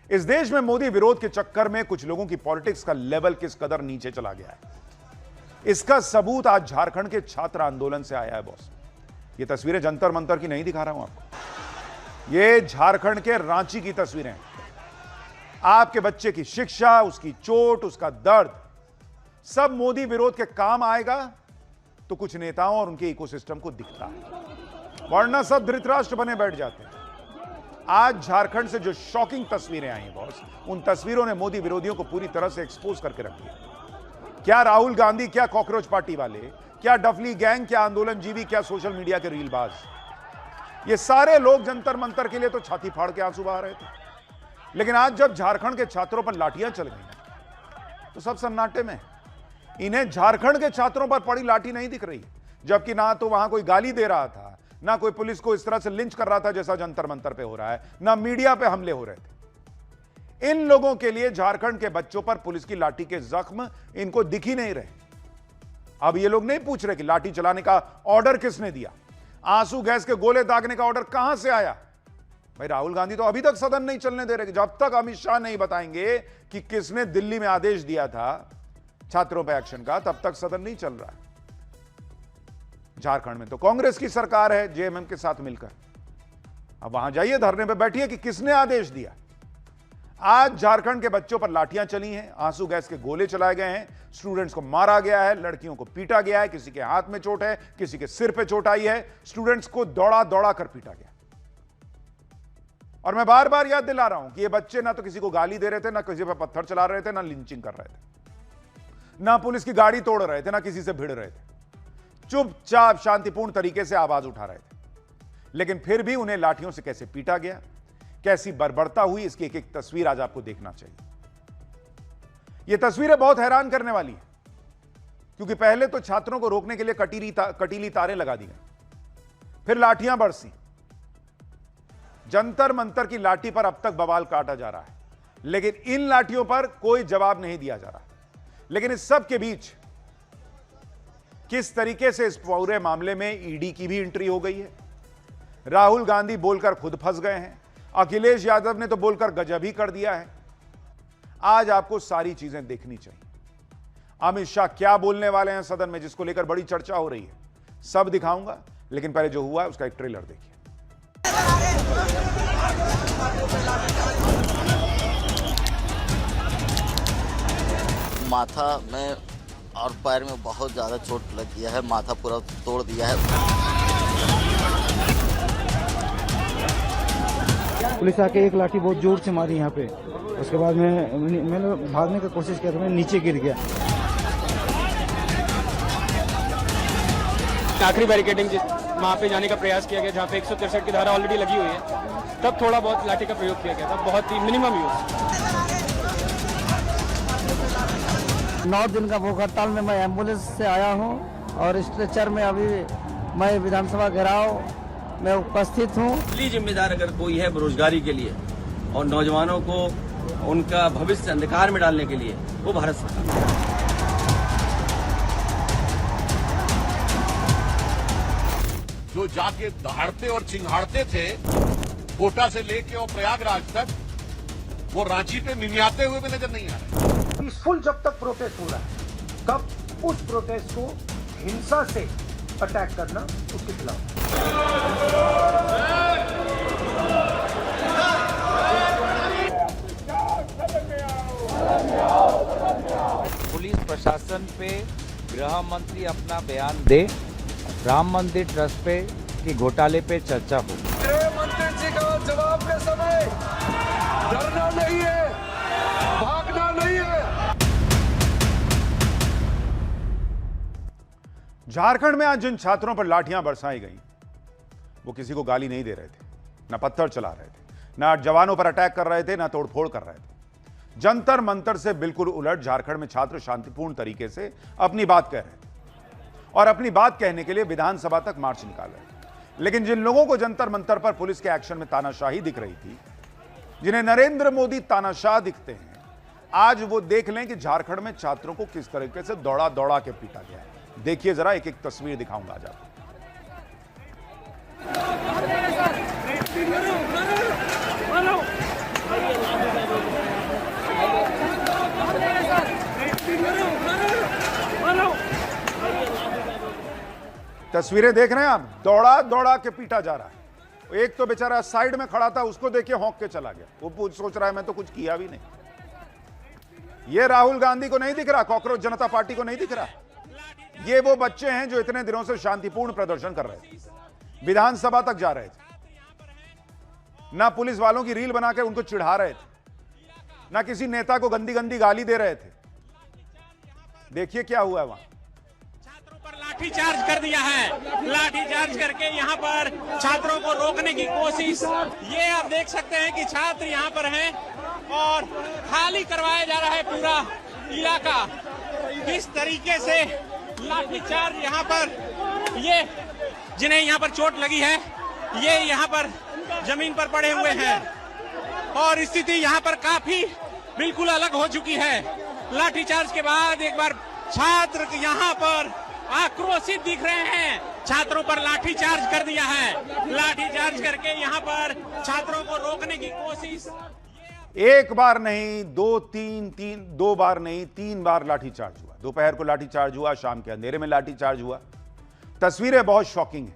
इस देश में मोदी विरोध के चक्कर में कुछ लोगों की पॉलिटिक्स का लेवल किस कदर नीचे चला गया है, इसका सबूत आज झारखंड के छात्र आंदोलन से आया है बॉस। ये तस्वीरें जंतर मंतर की नहीं दिखा रहा हूं आपको, ये झारखंड के रांची की तस्वीरें हैं। आपके बच्चे की शिक्षा, उसकी चोट, उसका दर्द सब मोदी विरोध के काम आएगा तो कुछ नेताओं और उनके इकोसिस्टम को दिखता है, वरना सब धृतराष्ट्र बने बैठ जाते हैं। आज झारखंड से जो शॉकिंग तस्वीरें आई बॉस, उन तस्वीरों ने मोदी विरोधियों को पूरी तरह से एक्सपोज करके रख दिया। क्या राहुल गांधी, क्या कॉकरोच पार्टी वाले, क्या डफली गैंग, क्या आंदोलनजीवी, क्या सोशल मीडिया के रीलबाज, ये सारे लोग जंतर मंतर के लिए तो छाती फाड़ के आंसू बहा रहे थे। लेकिन आज जब झारखंड के छात्रों पर लाठियां चल गई तो सब सन्नाटे में। इन्हें झारखंड के छात्रों पर पड़ी लाठी नहीं दिख रही, जबकि ना तो वहां कोई गाली दे रहा था, ना कोई पुलिस को इस तरह से लिंच कर रहा था जैसा जंतर मंतर पे हो रहा है, ना मीडिया पे हमले हो रहे थे। इन लोगों के लिए झारखंड के बच्चों पर पुलिस की लाठी के जख्म इनको दिख ही नहीं रहे। अब ये लोग नहीं पूछ रहे कि लाठी चलाने का ऑर्डर किसने दिया, आंसू गैस के गोले दागने का ऑर्डर कहां से आया। भाई राहुल गांधी तो अभी तक सदन नहीं चलने दे रहे। जब तक अमित शाह नहीं बताएंगे कि किसने दिल्ली में आदेश दिया था छात्रों पर एक्शन का, तब तक सदन नहीं चल रहा है। झारखंड में तो कांग्रेस की सरकार है जेएमएम के साथ मिलकर। अब वहां जाइए, धरने पे बैठिए कि किसने आदेश दिया। आज झारखंड के बच्चों पर लाठियां चली हैं, आंसू गैस के गोले चलाए गए हैं, स्टूडेंट्स को मारा गया है, लड़कियों को पीटा गया है, किसी के हाथ में चोट है, किसी के सिर पे चोट आई है, स्टूडेंट्स को दौड़ा दौड़ा कर पीटा गया। और मैं बार बार याद दिला रहा हूं कि ये बच्चे ना तो किसी को गाली दे रहे थे, ना किसी पर पत्थर चला रहे थे, ना लिंचिंग कर रहे थे, ना पुलिस की गाड़ी तोड़ रहे थे, ना किसी से भिड़ रहे थे। चुपचाप शांतिपूर्ण तरीके से आवाज उठा रहे थे। लेकिन फिर भी उन्हें लाठियों से कैसे पीटा गया, कैसी बर्बरता हुई, इसकी एक एक तस्वीर आज आपको देखना चाहिए। यह तस्वीरें बहुत हैरान करने वाली है, क्योंकि पहले तो छात्रों को रोकने के लिए कटीली तारें लगा दी गई, फिर लाठियां बरसी। जंतर मंतर की लाठी पर अब तक बवाल काटा जा रहा है, लेकिन इन लाठियों पर कोई जवाब नहीं दिया जा रहा। लेकिन इस सब के बीच किस तरीके से इस पूरे मामले में ईडी की भी एंट्री हो गई है। राहुल गांधी बोलकर खुद फंस गए हैं, अखिलेश यादव ने तो बोलकर गजब ही कर दिया है। आज आपको सारी चीजें देखनी चाहिए। अमित शाह क्या बोलने वाले हैं सदन में, जिसको लेकर बड़ी चर्चा हो रही है, सब दिखाऊंगा। लेकिन पहले जो हुआ है उसका एक ट्रेलर देखिए। माथा में और पैर में बहुत ज़्यादा चोट लग गया है, माथा पूरा तोड़ दिया है। पुलिस आके एक लाठी बहुत जोर से मारी यहाँ पे। उसके बाद मैंने भागने की कोशिश किया तो मैं नीचे गिर गया। आखिरी बैरिकेडिंग वहाँ पे जाने का प्रयास किया गया जहाँ पे 163 की धारा ऑलरेडी लगी हुई है, तब थोड़ा बहुत लाठी का प्रयोग किया गया था, बहुत ही मिनिमम यूज। 9 दिन का भूख हड़ताल में मैं एम्बुलेंस से आया हूं और स्ट्रेचर में अभी मैं विधानसभा घेराव में उपस्थित हूं। असली जिम्मेदार अगर कोई है बेरोजगारी के लिए और नौजवानों को उनका भविष्य अंधकार में डालने के लिए, वो भारत सरकार है। जो जाके दहाड़ते और चिंगाड़ते थे कोटा से लेके और प्रयागराज तक, वो रांची पे मिमियाते हुए भी नजर नहीं आ रहे। पीसफुल जब तक प्रोटेस्ट हो रहा है, तब उस प्रोटेस्ट को हिंसा से अटैक करना उसके खिलाफ। पुलिस प्रशासन पे गृह मंत्री अपना बयान दे, राम मंदिर ट्रस्ट पे कि घोटाले पे चर्चा हो। गृह मंत्री जी का जवाब के समय डरना नहीं है, भागना नहीं है। झारखंड में आज जिन छात्रों पर लाठियां बरसाई गई, वो किसी को गाली नहीं दे रहे थे, ना पत्थर चला रहे थे, ना जवानों पर अटैक कर रहे थे, ना तोड़फोड़ कर रहे थे। जंतर मंतर से बिल्कुल उलट झारखंड में छात्र शांतिपूर्ण तरीके से अपनी बात कह रहे थे और अपनी बात कहने के लिए विधानसभा तक मार्च निकाल रहे थे। लेकिन जिन लोगों को जंतर मंतर पर पुलिस के एक्शन में तानाशाही दिख रही थी, जिन्हें नरेंद्र मोदी तानाशाह दिखते हैं, आज वो देख लें कि झारखंड में छात्रों को किस तरीके से दौड़ा दौड़ा के पीटा गया है। देखिए जरा, एक एक तस्वीर दिखाऊंगा आज आपको। तस्वीरें देख रहे हैं आप, दौड़ा दौड़ा के पीटा जा रहा है। एक तो बेचारा साइड में खड़ा था, उसको देख के हौंक के चला गया। वो सोच रहा है मैं तो कुछ किया भी नहीं। ये राहुल गांधी को नहीं दिख रहा, कॉकरोच जनता पार्टी को नहीं दिख रहा। ये वो बच्चे हैं जो इतने दिनों से शांतिपूर्ण प्रदर्शन कर रहे थे, विधानसभा तक जा रहे थे, ना पुलिस वालों की रील बना के उनको चिढ़ा रहे थे, ना किसी नेता को गंदी गंदी गाली दे रहे थे। देखिए क्या हुआ है वहां। छात्रों पर लाठीचार्ज कर दिया है। लाठीचार्ज करके यहाँ पर छात्रों को रोकने की कोशिश। ये आप देख सकते हैं कि छात्र यहाँ पर हैं और खाली करवाया जा रहा है पूरा इलाका। किस तरीके से लाठीचार्ज यहाँ पर, ये जिन्हें यहाँ पर चोट लगी है ये यहाँ पर जमीन पर पड़े हुए हैं और स्थिति यहाँ पर काफी बिल्कुल अलग हो चुकी है। लाठीचार्ज के बाद एक बार छात्र यहाँ पर आक्रोशित दिख रहे हैं। छात्रों पर लाठीचार्ज कर दिया है। लाठीचार्ज करके यहाँ पर छात्रों को रोकने की कोशिश। एक बार नहीं, दो बार नहीं, 3 बार लाठीचार्ज हुआ। दोपहर को लाठीचार्ज हुआ, शाम के अंधेरे में लाठीचार्ज हुआ। तस्वीरें बहुत शॉकिंग है।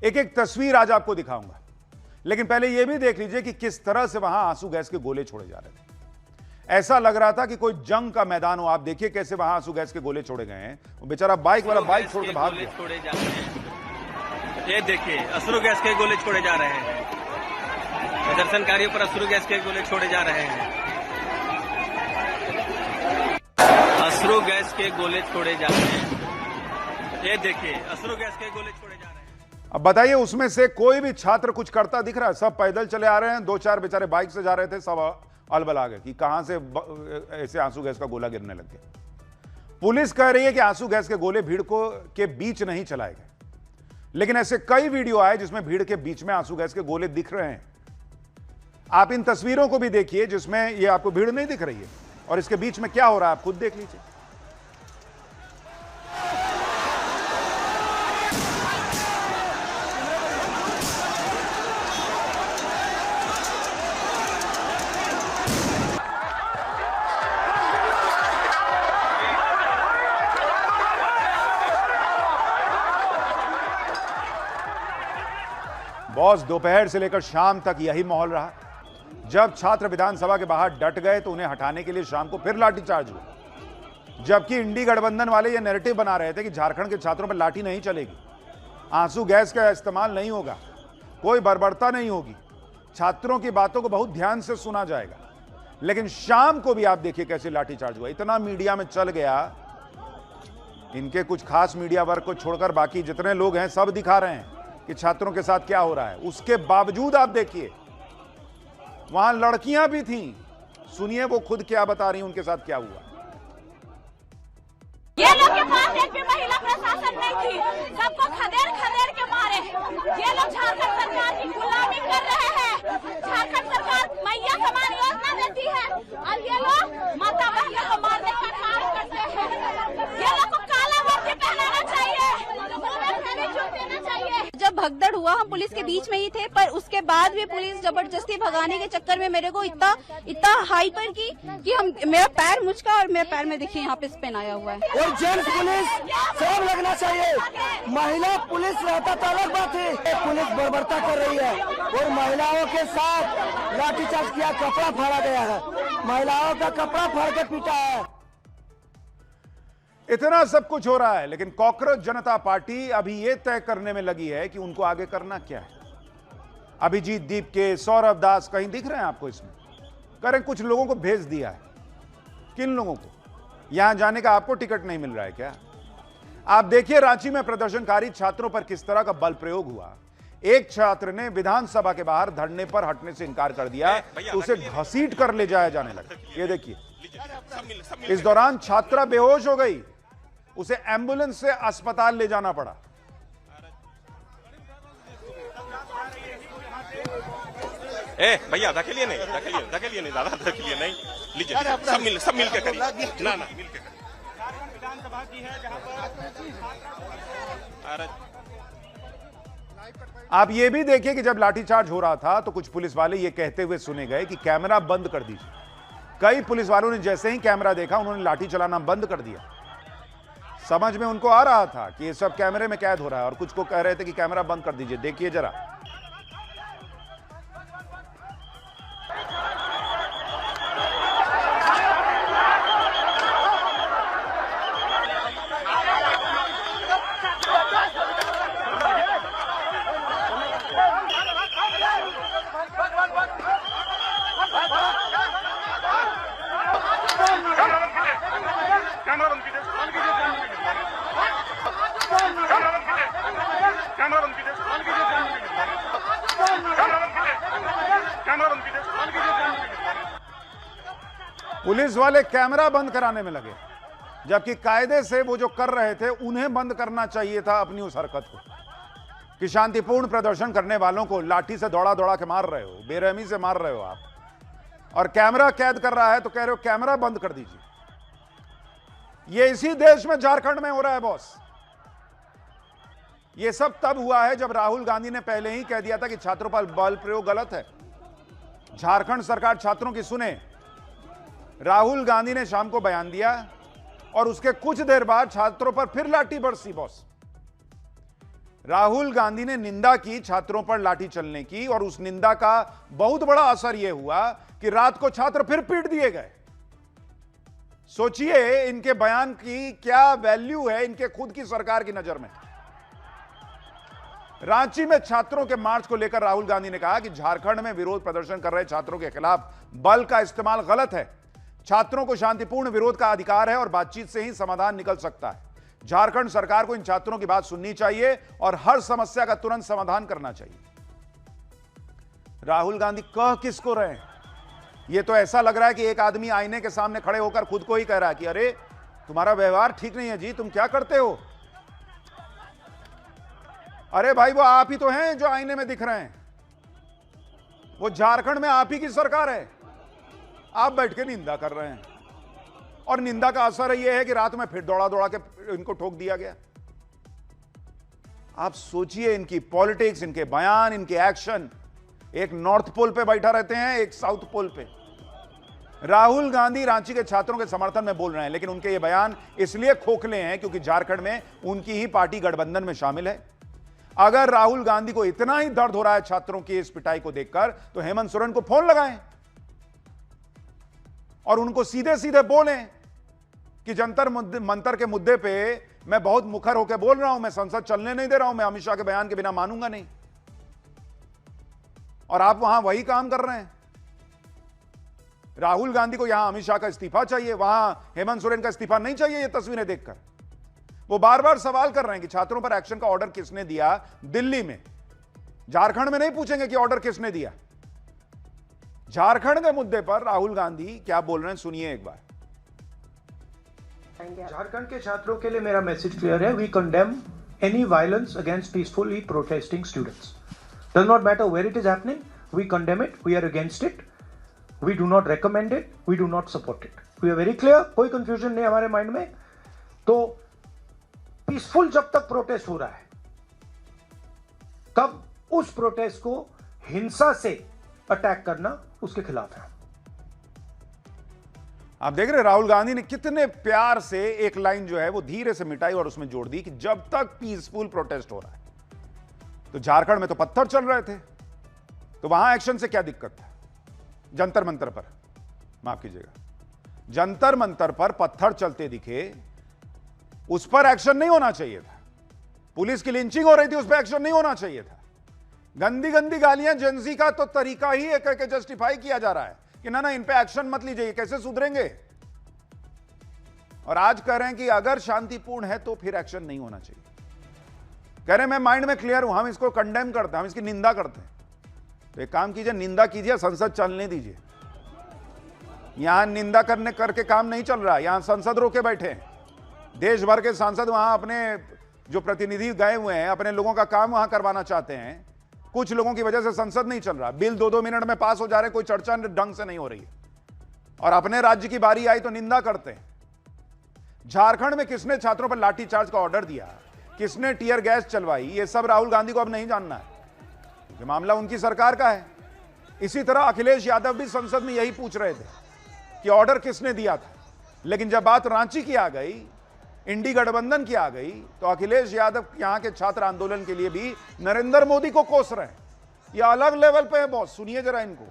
एक एक तस्वीर आज आपको दिखाऊंगा, लेकिन पहले यह भी देख लीजिए कि किस तरह से वहां आंसू गैस के गोले छोड़े जा रहे थे। ऐसा लग रहा था कि कोई जंग का मैदान हो। आप देखिए कैसे वहां आंसू गैस के गोले छोड़े गए हैं। वो बेचारा बाइक वाला बाइक छोड़ के भाग गया। ये देखिए अश्रु गैस के गोले छोड़े जा रहे हैं। प्रदर्शनकारियों पर अश्रु गैस के गोले छोड़े जा रहे हैं। अश्रु गैस के गोले छोड़े जा रहे हैं। ये देखिए अश्रु गैस के गोले छोड़े जा रहे हैं। अब बताइए उसमें से कोई भी छात्र कुछ करता दिख रहा है? सब पैदल चले आ रहे हैं। 2-4 बेचारे बाइक से जा रहे थे, सब अलबल आ गए कि कहां से ऐसे आंसू गैस का गोला गिरने लग गया। पुलिस कह रही है कि आंसू गैस के गोले भीड़ के बीच नहीं चलाए गए, लेकिन ऐसे कई वीडियो आए जिसमें भीड़ के बीच में आंसू गैस के गोले दिख रहे हैं। आप इन तस्वीरों को भी देखिए जिसमें ये आपको भीड़ नहीं दिख रही है और इसके बीच में क्या हो रहा है आप खुद देख लीजिए। बॉस, दोपहर से लेकर शाम तक यही माहौल रहा। जब छात्र विधानसभा के बाहर डट गए तो उन्हें हटाने के लिए शाम को फिर लाठीचार्ज हुआ। जबकि इंडी गठबंधन वाले ये नैरेटिव बना रहे थे कि झारखंड के छात्रों पर लाठी नहीं चलेगी, आंसू गैस का इस्तेमाल नहीं होगा, कोई बर्बरता नहीं होगी, छात्रों की बातों को बहुत ध्यान से सुना जाएगा। लेकिन शाम को भी आप देखिए कैसे लाठीचार्ज हुआ। इतना मीडिया में चल गया, इनके कुछ खास मीडिया वर्ग को छोड़कर बाकी जितने लोग हैं सब दिखा रहे हैं कि छात्रों के साथ क्या हो रहा है। उसके बावजूद आप देखिए वहां लड़कियां भी थीं। सुनिए वो खुद क्या बता रही हैं, उनके साथ क्या हुआ। ये लोग के पास एक भी महिला प्रशासन नहीं थी, सबको खदेड़ खदेड़ के मारे। ये लोग झारखंड सरकार की गुलामी कर रहे हैं। झारखंड सरकार मैया समान योजना देती है और ये लोग माता बहनों को मारने का कार्य करते हैं। ये लोग को काला वर्दी पहनाना चाहिए, देना चाहिए। जब भगदड़ हुआ हम पुलिस के बीच में ही थे, पर उसके बाद भी पुलिस जबरदस्ती भगाने के चक्कर में मेरे को इतना हाइपर की कि हम मेरा पैर मुचका और मेरे पैर में देखिए यहाँ पे स्पेन आया हुआ है। और जेंट्स पुलिस सब लगना चाहिए। महिला पुलिस रहता तो अलग बात है। पुलिस बर्बरता कर रही है और महिलाओं के साथ लाठीचार्ज किया, कपड़ा फाड़ा गया है, महिलाओं का कपड़ा फाड़ के पीटा है। इतना सब कुछ हो रहा है, लेकिन कॉकरोच जनता पार्टी अभी यह तय करने में लगी है कि उनको आगे करना क्या है। अभिजीत दीप के, सौरभ दास कहीं दिख रहे हैं आपको इसमें? करें कुछ लोगों को भेज दिया है। किन लोगों को? यहां जाने का आपको टिकट नहीं मिल रहा है क्या? आप देखिए रांची में प्रदर्शनकारी छात्रों पर किस तरह का बल प्रयोग हुआ। एक छात्र ने विधानसभा के बाहर धरने पर हटने से इनकार कर दिया तो उसे घसीट कर ले जाया जाने लगा। ये देखिए, इस दौरान छात्रा बेहोश हो गई, उसे एम्बुलेंस से अस्पताल ले जाना पड़ा। भैया धकेलिए नहीं, धकेलिए नहीं दादा, धकेलिए नहीं, लीजिए सब मिल के करिए ना मिल के करिए। विधानसभा की है जहां पर आप ये भी देखिए कि जब लाठीचार्ज हो रहा था तो कुछ पुलिस वाले ये कहते हुए सुने गए कि कैमरा बंद कर दीजिए। कई पुलिस वालों ने जैसे ही कैमरा देखा उन्होंने लाठी चलाना बंद कर दिया। समझ में उनको आ रहा था कि ये सब कैमरे में कैद हो रहा है और कुछ को कह रहे थे कि कैमरा बंद कर दीजिए। देखिए जरा, पुलिस वाले कैमरा बंद कराने में लगे, जबकि कायदे से वो जो कर रहे थे उन्हें बंद करना चाहिए था अपनी उस हरकत को कि शांतिपूर्ण प्रदर्शन करने वालों को लाठी से दौड़ा दौड़ा के मार रहे हो, बेरहमी से मार रहे हो आप, और कैमरा कैद कर रहा है तो कह रहे हो कैमरा बंद कर दीजिए। ये इसी देश में, झारखंड में हो रहा है बॉस। ये सब तब हुआ है जब राहुल गांधी ने पहले ही कह दिया था कि छात्रों पर बल प्रयोग गलत है। झारखंड सरकार छात्रों की सुने। राहुल गांधी ने शाम को बयान दिया और उसके कुछ देर बाद छात्रों पर फिर लाठी बरसी बॉस। राहुल गांधी ने निंदा की छात्रों पर लाठी चलने की, और उस निंदा का बहुत बड़ा असर यह हुआ कि रात को छात्र फिर पीट दिए गए। सोचिए इनके बयान की क्या वैल्यू है इनके खुद की सरकार की नजर में। रांची में छात्रों के मार्च को लेकर राहुल गांधी ने कहा कि झारखंड में विरोध प्रदर्शन कर रहे छात्रों के खिलाफ बल का इस्तेमाल गलत है। छात्रों को शांतिपूर्ण विरोध का अधिकार है और बातचीत से ही समाधान निकल सकता है। झारखंड सरकार को इन छात्रों की बात सुननी चाहिए और हर समस्या का तुरंत समाधान करना चाहिए। राहुल गांधी कह किसको रहे हैं? यह तो ऐसा लग रहा है कि एक आदमी आईने के सामने खड़े होकर खुद को ही कह रहा है कि अरे तुम्हारा व्यवहार ठीक नहीं है जी, तुम क्या करते हो? अरे भाई वो आप ही तो हैं जो आईने में दिख रहे हैं। वो झारखंड में आप ही की सरकार है, आप बैठ के निंदा कर रहे हैं और निंदा का असर यह है कि रात में फिर दौड़ा दौड़ा के इनको ठोक दिया गया। आप सोचिए इनकी पॉलिटिक्स, इनके बयान, इनके एक्शन। एक नॉर्थ पोल पे बैठा रहते हैं, एक साउथ पोल पे। राहुल गांधी रांची के छात्रों के समर्थन में बोल रहे हैं, लेकिन उनके ये बयान इसलिए खोखले हैं क्योंकि झारखंड में उनकी ही पार्टी गठबंधन में शामिल है। अगर राहुल गांधी को इतना ही दर्द हो रहा है छात्रों की इस पिटाई को देखकर, तो हेमंत सोरेन को फोन लगाएं और उनको सीधे सीधे बोलें कि जंतर मंतर के मुद्दे पे मैं बहुत मुखर होकर बोल रहा हूं, मैं संसद चलने नहीं दे रहा हूं, मैं अमित शाह के बयान के बिना मानूंगा नहीं। और आप वहां वही काम कर रहे हैं। राहुल गांधी को यहां अमित शाह का इस्तीफा चाहिए, वहां हेमंत सोरेन का इस्तीफा नहीं चाहिए। ये तस्वीरें देखकर वो बार बार सवाल कर रहे हैं कि छात्रों पर एक्शन का ऑर्डर किसने दिया दिल्ली में। झारखंड में नहीं पूछेंगे कि ऑर्डर किसने दिया। झारखंड के मुद्दे पर राहुल गांधी क्या बोल रहे हैं, सुनिए एक बार। झारखंड के छात्रों के लिए मेरा मैसेज क्लियर है। We condemn any violence against peacefully protesting students. Does not matter where it is happening, we condemn it, we are against it, we do not recommend it, we do not support it. We are very clear, कोई confusion नहीं हमारे mind में। तो peaceful जब तक protest हो रहा है, तब उस प्रोटेस्ट को हिंसा से अटैक करना उसके खिलाफ है। आप देख रहे राहुल गांधी ने कितने प्यार से एक लाइन जो है वो धीरे से मिटाई और उसमें जोड़ दी कि जब तक पीसफुल प्रोटेस्ट हो रहा है। तो झारखंड में तो पत्थर चल रहे थे, तो वहां एक्शन से क्या दिक्कत था? जंतर मंतर पर, माफ कीजिएगा, जंतर मंतर पर पत्थर चलते दिखे, उस पर एक्शन नहीं होना चाहिए था। पुलिस की लिंचिंग हो रही थी, उस पर एक्शन नहीं होना चाहिए था। गंदी गंदी गालियां जेंजी का तो तरीका ही एक करके जस्टिफाई किया जा रहा है कि ना इन पे एक्शन मत लीजिए, कैसे सुधरेंगे। और आज कह रहे हैं कि अगर शांतिपूर्ण है तो फिर एक्शन नहीं होना चाहिए। कह रहे हैं मैं माइंड में क्लियर हूं, हम इसको कंडेम करते हैं, हम इसकी निंदा करते हैं। तो एक काम कीजिए, निंदा कीजिए, संसद चलने दीजिए। यहां निंदा करने करके काम नहीं चल रहा, यहां संसद रोके बैठे हैं। देश भर के सांसद वहां अपने जो प्रतिनिधि गए हुए हैं, अपने लोगों का काम वहां करवाना चाहते हैं। कुछ लोगों की वजह से संसद नहीं चल रहा, बिल 2-2 मिनट में पास हो जा रहे, कोई चर्चा ढंग से नहीं हो रही है। और अपने राज्य की बारी आई तो निंदा करते हैं। झारखंड में किसने छात्रों पर लाठीचार्ज का ऑर्डर दिया, किसने टीयर गैस चलवाई, ये सब राहुल गांधी को अब नहीं जानना है, क्योंकि मामला उनकी सरकार का है। इसी तरह अखिलेश यादव भी संसद में यही पूछ रहे थे कि ऑर्डर किसने दिया था। लेकिन जब बात रांची की आ गई, इंडी गठबंधन की आ गई तो अखिलेश यादव यहां के छात्र आंदोलन के लिए भी नरेंद्र मोदी को कोस रहे हैं। ये अलग लेवल पे है बॉस, सुनिए जरा इनको।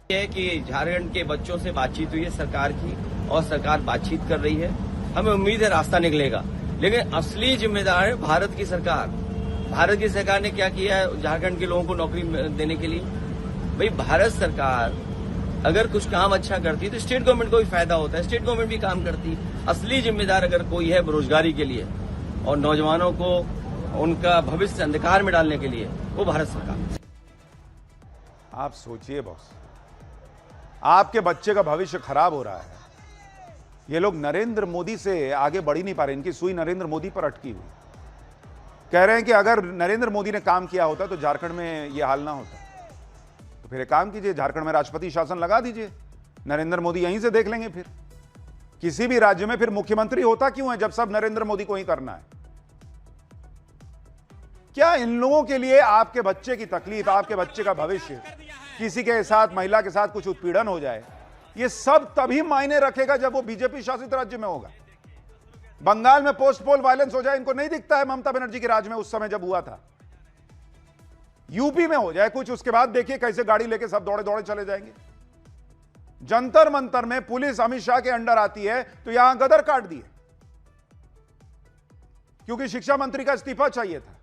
है कि झारखंड के बच्चों से बातचीत हुई है सरकार की और सरकार बातचीत कर रही है। हमें उम्मीद है रास्ता निकलेगा, लेकिन असली जिम्मेदार है भारत की सरकार। भारत की सरकार ने क्या किया है झारखंड के लोगों को नौकरी देने के लिए? भाई भारत सरकार अगर कुछ काम अच्छा करती तो स्टेट गवर्नमेंट को भी फायदा होता है, स्टेट गवर्नमेंट भी काम करती। असली जिम्मेदार अगर कोई है बेरोजगारी के लिए और नौजवानों को उनका भविष्य अंधकार में डालने के लिए, वो भारत सरकार। आप सोचिए बॉस, आपके बच्चे का भविष्य खराब हो रहा है, ये लोग नरेंद्र मोदी से आगे बढ़ ही नहीं पा रहे, इनकी सुई नरेंद्र मोदी पर अटकी हुई। कह रहे हैं कि अगर नरेंद्र मोदी ने काम किया होता तो झारखंड में ये हाल ना होता। तो फिर एक काम कीजिए, झारखंड में राष्ट्रपति शासन लगा दीजिए, नरेंद्र मोदी यहीं से देख लेंगे। फिर किसी भी राज्य में फिर मुख्यमंत्री होता क्यों है जब सब नरेंद्र मोदी को ही करना है? क्या इन लोगों के लिए आपके बच्चे की तकलीफ, आपके बच्चे का भविष्य, किसी के साथ महिला के साथ कुछ उत्पीड़न हो जाए, ये सब तभी मायने रखेगा जब वो बीजेपी शासित राज्य में होगा। बंगाल में पोस्ट पोल वायलेंस हो जाए, इनको नहीं दिखता है ममता बनर्जी के राज में उस समय जब हुआ था। यूपी में हो जाए कुछ, उसके बाद देखिए कैसे गाड़ी लेके सब दौड़े दौड़े चले जाएंगे। जंतर मंतर में पुलिस अमित शाह के अंडर आती है तो यहां गदर काट दिए, क्योंकि शिक्षा मंत्री का इस्तीफा चाहिए था।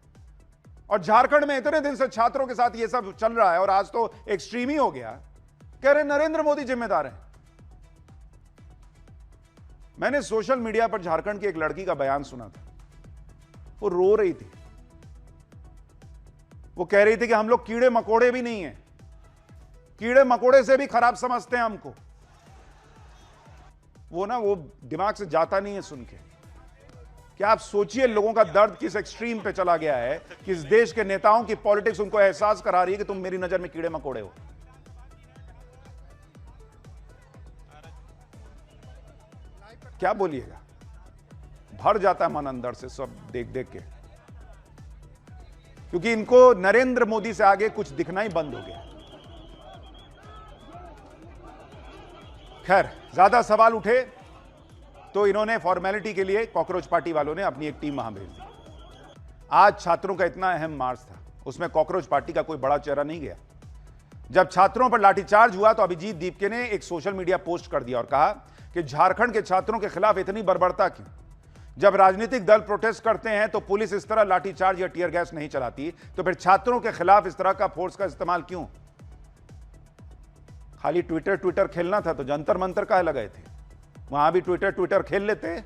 और झारखंड में इतने दिन से छात्रों के साथ ये सब चल रहा है और आज तो एक्सट्रीम ही हो गया। कह रहे नरेंद्र मोदी जिम्मेदार है। मैंने सोशल मीडिया पर झारखंड की एक लड़की का बयान सुना था, वो रो रही थी। वो कह रही थी कि हम लोग कीड़े मकोड़े भी नहीं हैं, कीड़े मकोड़े से भी खराब समझते हैं हमको। वो दिमाग से जाता नहीं है सुन के। क्या आप सोचिए लोगों का दर्द किस एक्सट्रीम पे चला गया है कि इस देश के नेताओं की पॉलिटिक्स उनको एहसास करा रही है कि तुम मेरी नजर में कीड़े मकोड़े हो। क्या बोलिएगा, भर जाता है मन अंदर से सब देख देख के, क्योंकि इनको नरेंद्र मोदी से आगे कुछ दिखना ही बंद हो गया। खैर, ज्यादा सवाल उठे तो इन्होंने फॉर्मेलिटी के लिए कॉकरोच पार्टी वालों ने अपनी एक टीम वहां भेज दी। आज छात्रों का इतना अहम मार्च था, उसमें कॉकरोच पार्टी का कोई बड़ा चेहरा नहीं गया। जब छात्रों पर लाठीचार्ज हुआ तो अभिजीत दीपके ने एक सोशल मीडिया पोस्ट कर दिया और कहा कि झारखंड के छात्रों के खिलाफ इतनी बर्बरता क्यों? जब राजनीतिक दल प्रोटेस्ट करते हैं तो पुलिस इस तरह लाठीचार्ज या टीयर गैस नहीं चलाती, तो फिर छात्रों के खिलाफ इस तरह का फोर्स का इस्तेमाल क्यों? खाली ट्विटर खेलना था तो जंतर मंतर काहे लगाए थे? वहां भी ट्विटर खेल लेते।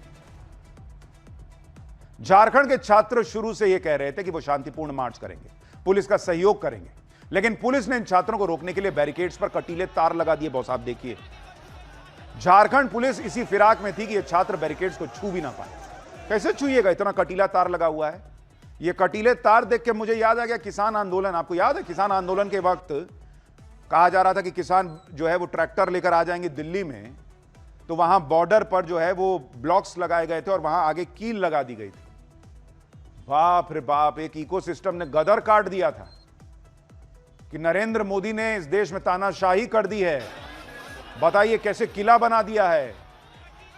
झारखंड के छात्र शुरू से यह कह रहे थे कि वो शांतिपूर्ण मार्च करेंगे, पुलिस का सहयोग करेंगे, लेकिन पुलिस ने इन छात्रों को रोकने के लिए बैरिकेड्स पर कटीले तार लगा दिए। बॉस आप देखिए, झारखंड पुलिस इसी फिराक में थी कि ये छात्र बैरिकेड्स को छू भी ना पाए। कैसे छूइएगा, इतना कटीला तार लगा हुआ है। ये कटीले तार देख के मुझे याद आ गया किसान आंदोलन। आपको याद है किसान आंदोलन के वक्त कहा जा रहा था कि किसान जो है वो ट्रैक्टर लेकर आ जाएंगे दिल्ली में, तो वहां बॉर्डर पर जो है वो ब्लॉक्स लगाए गए थे और वहां आगे कील लगा दी गई थी। बाप रे बाप, एक इकोसिस्टम ने गदर काट दिया था कि नरेंद्र मोदी ने इस देश में तानाशाही कर दी है। बताइए कैसे किला बना दिया है।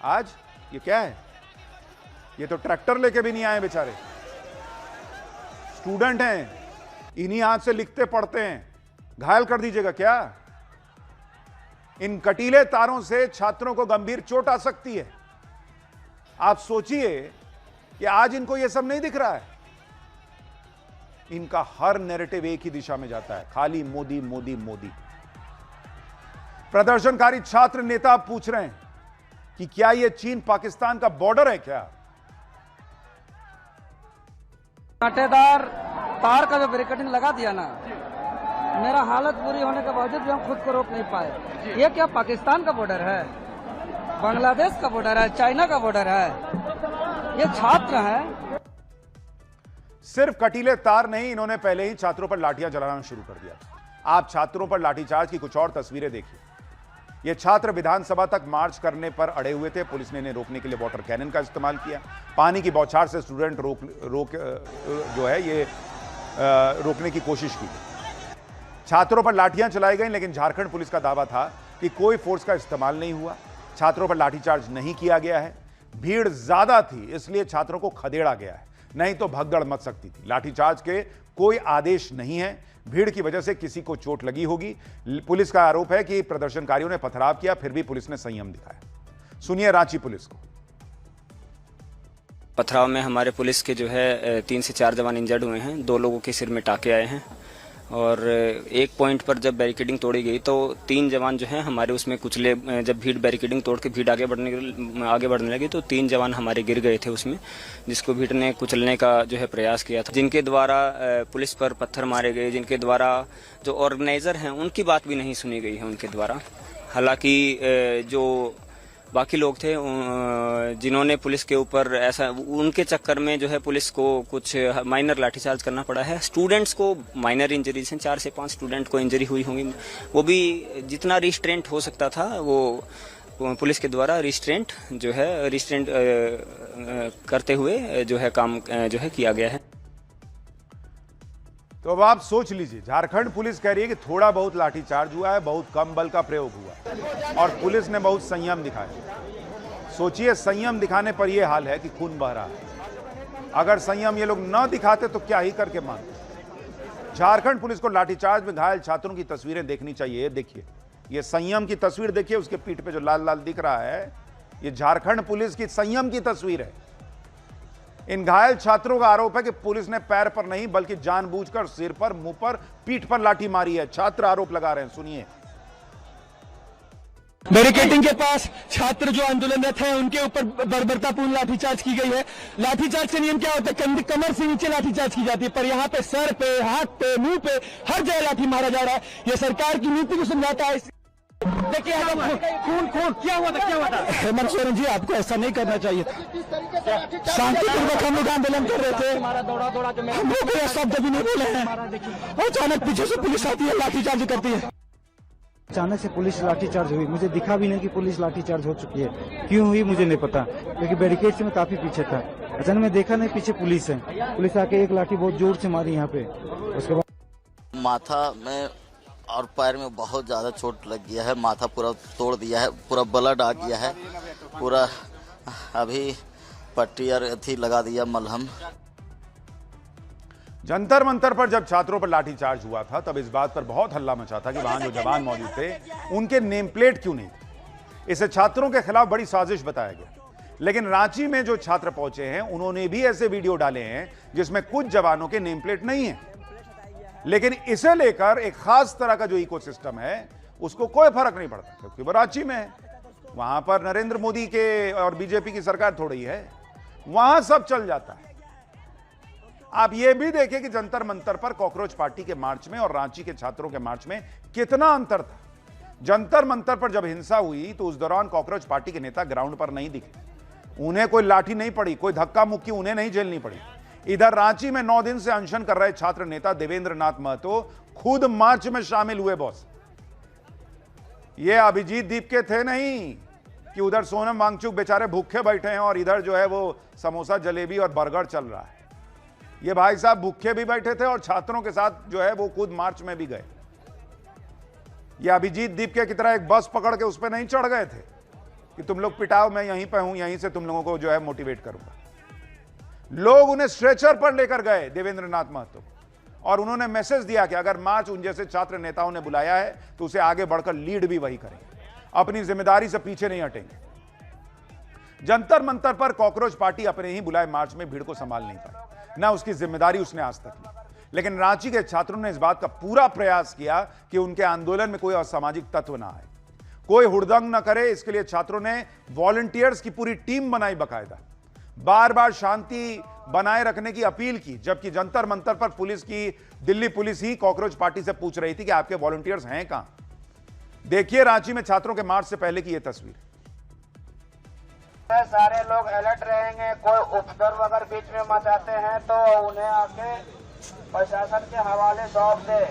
आज ये क्या है? ये तो ट्रैक्टर लेके भी नहीं आए बेचारे, स्टूडेंट हैं, इन्हीं हाथ से लिखते पढ़ते हैं। घायल कर दीजिएगा क्या? इन कटीले तारों से छात्रों को गंभीर चोट आ सकती है। आप सोचिए कि आज इनको यह सब नहीं दिख रहा है। इनका हर नैरेटिव एक ही दिशा में जाता है, खाली मोदी मोदी मोदी। प्रदर्शनकारी छात्र नेता पूछ रहे हैं कि क्या यह चीन पाकिस्तान का बॉर्डर है क्या? कांटेदार तार का जो बैरिकेडिंग लगा दिया ना, मेरा हालत बुरी होने के बावजूद भी हम खुद को रोक नहीं पाए। ये क्या पाकिस्तान का बॉर्डर है, बांग्लादेश का बॉर्डर है, चाइना का बॉर्डर है? ये छात्र हैं। सिर्फ कटीले तार नहीं, इन्होंने पहले ही छात्रों पर लाठियां चलाना शुरू कर दिया। आप छात्रों पर लाठीचार्ज की कुछ और तस्वीरें देखिए। ये छात्र विधानसभा तक मार्च करने पर अड़े हुए थे। पुलिस ने इन्हें रोकने के लिए वाटर कैनन का इस्तेमाल किया। पानी की बौछार से स्टूडेंट रोकने की कोशिश की। छात्रों पर लाठियां चलाई गई, लेकिन झारखंड पुलिस का दावा था कि कोई फोर्स का इस्तेमाल नहीं हुआ, छात्रों पर लाठीचार्ज नहीं किया गया है। भीड़ ज्यादा थी इसलिए छात्रों को खदेड़ा गया है, नहीं तो भगदड़ मच सकती थी। लाठीचार्ज के कोई आदेश नहीं है, भीड़ की वजह से किसी को चोट लगी होगी। पुलिस का आरोप है कि प्रदर्शनकारियों ने पथराव किया, फिर भी पुलिस ने संयम दिखाया। सुनिए रांची पुलिस को। पथराव में हमारे पुलिस के जो है 3 से 4 जवान इंजर्ड हुए हैं, 2 लोगों के सिर में टाके आए हैं और एक पॉइंट पर जब बैरिकेडिंग तोड़ी गई तो 3 जवान जो हैं हमारे उसमें कुचले। जब भीड़ बैरिकेडिंग तोड़ के भीड़ आगे बढ़ने लगी तो 3 जवान हमारे गिर गए थे उसमें, जिसको भीड़ ने कुचलने का जो है प्रयास किया था, जिनके द्वारा पुलिस पर पत्थर मारे गए, जिनके द्वारा जो ऑर्गेनाइजर हैं उनकी बात भी नहीं सुनी गई है उनके द्वारा। हालांकि जो बाकी लोग थे जिन्होंने पुलिस के ऊपर ऐसा, उनके चक्कर में जो है पुलिस को कुछ माइनर लाठीचार्ज करना पड़ा है। स्टूडेंट्स को माइनर इंजरीज हैं, 4 से 5 स्टूडेंट को इंजरी हुई होंगी, वो भी जितना रिस्ट्रेंट हो सकता था वो पुलिस के द्वारा रिस्ट्रेंट करते हुए जो है काम जो है किया गया है। तो अब आप सोच लीजिए, झारखंड पुलिस कह रही है कि थोड़ा बहुत लाठीचार्ज हुआ है, बहुत कम बल का प्रयोग हुआ और पुलिस ने बहुत संयम दिखाया। सोचिए, संयम दिखाने पर यह हाल है कि खून बह रहा है। अगर संयम ये लोग न दिखाते तो क्या ही करके मानते। झारखंड पुलिस को लाठीचार्ज में घायल छात्रों की तस्वीरें देखनी चाहिए। देखिए, ये संयम की तस्वीर देखिए, उसके पीठ पे जो लाल लाल दिख रहा है ये झारखंड पुलिस की संयम की तस्वीर है। इन घायल छात्रों का आरोप है कि पुलिस ने पैर पर नहीं बल्कि जानबूझकर सिर पर, मुंह पर, पीठ पर लाठी मारी है। छात्र आरोप लगा रहे हैं, सुनिए। बैरिकेडिंग के पास छात्र जो आंदोलनरत हैं उनके ऊपर बर्बरतापूर्ण लाठीचार्ज की गई है। लाठीचार्ज से नियम क्या होता है, कमर से नीचे लाठीचार्ज की जाती है, पर यहाँ पे सर पे, हाथ पे, मुंह पे, हर जगह लाठी मारा जा रहा है। ये सरकार की नीति को समझाता है। देखिए खून क्या हुआ था? हेमंत सोरेन जी, आपको ऐसा नहीं करना चाहिए था। शांतिपूर्वक हम लोग आंदोलन कर रहे थे, हम लोग कोई शब्द भी नहीं बोले हैं और अचानक पीछे से पुलिस आती है, लाठीचार्ज करती है। अचानक से पुलिस लाठीचार्ज हुई, मुझे दिखा भी नहीं कि पुलिस लाठीचार्ज हो चुकी है। क्यों हुई मुझे नहीं पता, क्योंकि बैरिकेड से मैं काफी पीछे था। अचानक मैं देखा नहीं पीछे पुलिस है, पुलिस आके एक लाठी बहुत जोर से मारी यहाँ पे। उसके बाद माथा में और पैर में बहुत ज्यादा चोट लग गया है, माथा पूरा तोड़ दिया है, पूरा ब्लड आ गया है, पूरा अभी पट्टी और अथी लगा दिया, मलहम। जंतर मंतर पर जब छात्रों पर लाठीचार्ज हुआ था तब इस बात पर बहुत हल्ला मचा था कि वहां जो जवान मौजूद थे उनके नेम प्लेट क्यों नहीं थे। इसे छात्रों के खिलाफ बड़ी साजिश बताया गया। लेकिन रांची में जो छात्र पहुंचे हैं उन्होंने भी ऐसे वीडियो डाले हैं जिसमें कुछ जवानों के नेम प्लेट नहीं है, लेकिन इसे लेकर एक खास तरह का जो इकोसिस्टम है उसको कोई फर्क नहीं पड़ता, क्योंकि वो रांची में है। वहां पर नरेंद्र मोदी के और बीजेपी की सरकार थोड़ी है, वहां सब चल जाता है। आप ये भी देखें कि जंतर मंतर पर कॉकरोच पार्टी के मार्च में और रांची के छात्रों के मार्च में कितना अंतर था। जंतर मंतर पर जब हिंसा हुई तो उस दौरान कॉकरोच पार्टी के नेता ग्राउंड पर नहीं दिखे, उन्हें कोई लाठी नहीं पड़ी, कोई धक्का मुक्की उन्हें नहीं झेलनी पड़ी। इधर रांची में 9 दिन से अनशन कर रहे छात्र नेता देवेंद्र नाथ महतो खुद मार्च में शामिल हुए। बॉस, ये अभिजीत दीप के थे नहीं कि उधर सोनम वांगचुक बेचारे भूखे बैठे हैं और इधर जो है वो समोसा जलेबी और बर्गर चल रहा है। ये भाई साहब भूखे भी बैठे थे और छात्रों के साथ जो है वो खुद मार्च में भी गए। ये अभिजीत दीप की तरह एक बस पकड़ के उस पर नहीं चढ़ गए थे कि तुम लोग पिटाओ, मैं यहीं पे हूं, यहीं से तुम लोगों को जो है मोटिवेट करूंगा। लोग उन्हें स्ट्रेचर पर लेकर गए देवेंद्र नाथ महतो, और उन्होंने मैसेज दिया कि अगर मार्च उन जैसे छात्र नेताओं ने बुलाया है तो उसे आगे बढ़कर लीड भी वही करेंगे, अपनी जिम्मेदारी से पीछे नहीं हटेंगे। जंतर मंतर पर कॉकरोच पार्टी अपने ही बुलाए मार्च में भीड़ को संभाल नहीं पाई, ना उसकी जिम्मेदारी उसने आज तक ली। लेकिन रांची के छात्रों ने इस बात का पूरा प्रयास किया कि उनके आंदोलन में कोई असामाजिक तत्व ना आए, कोई हुड़दंग न करे। इसके लिए छात्रों ने वॉलंटियर्स की पूरी टीम बनाई, बकायदा बार बार शांति बनाए रखने की अपील की, जबकि जंतर मंतर पर पुलिस की, दिल्ली पुलिस ही कॉकरोच पार्टी से पूछ रही थी कि आपके वॉलंटियर्स हैं कहां। देखिए रांची में छात्रों के मार्च से पहले की यह तस्वीर। सारे लोग अलर्ट रहेंगे, कोई उपद्रव अगर बीच में मचाते हैं तो उन्हें आके प्रशासन के हवाले सौंप दे।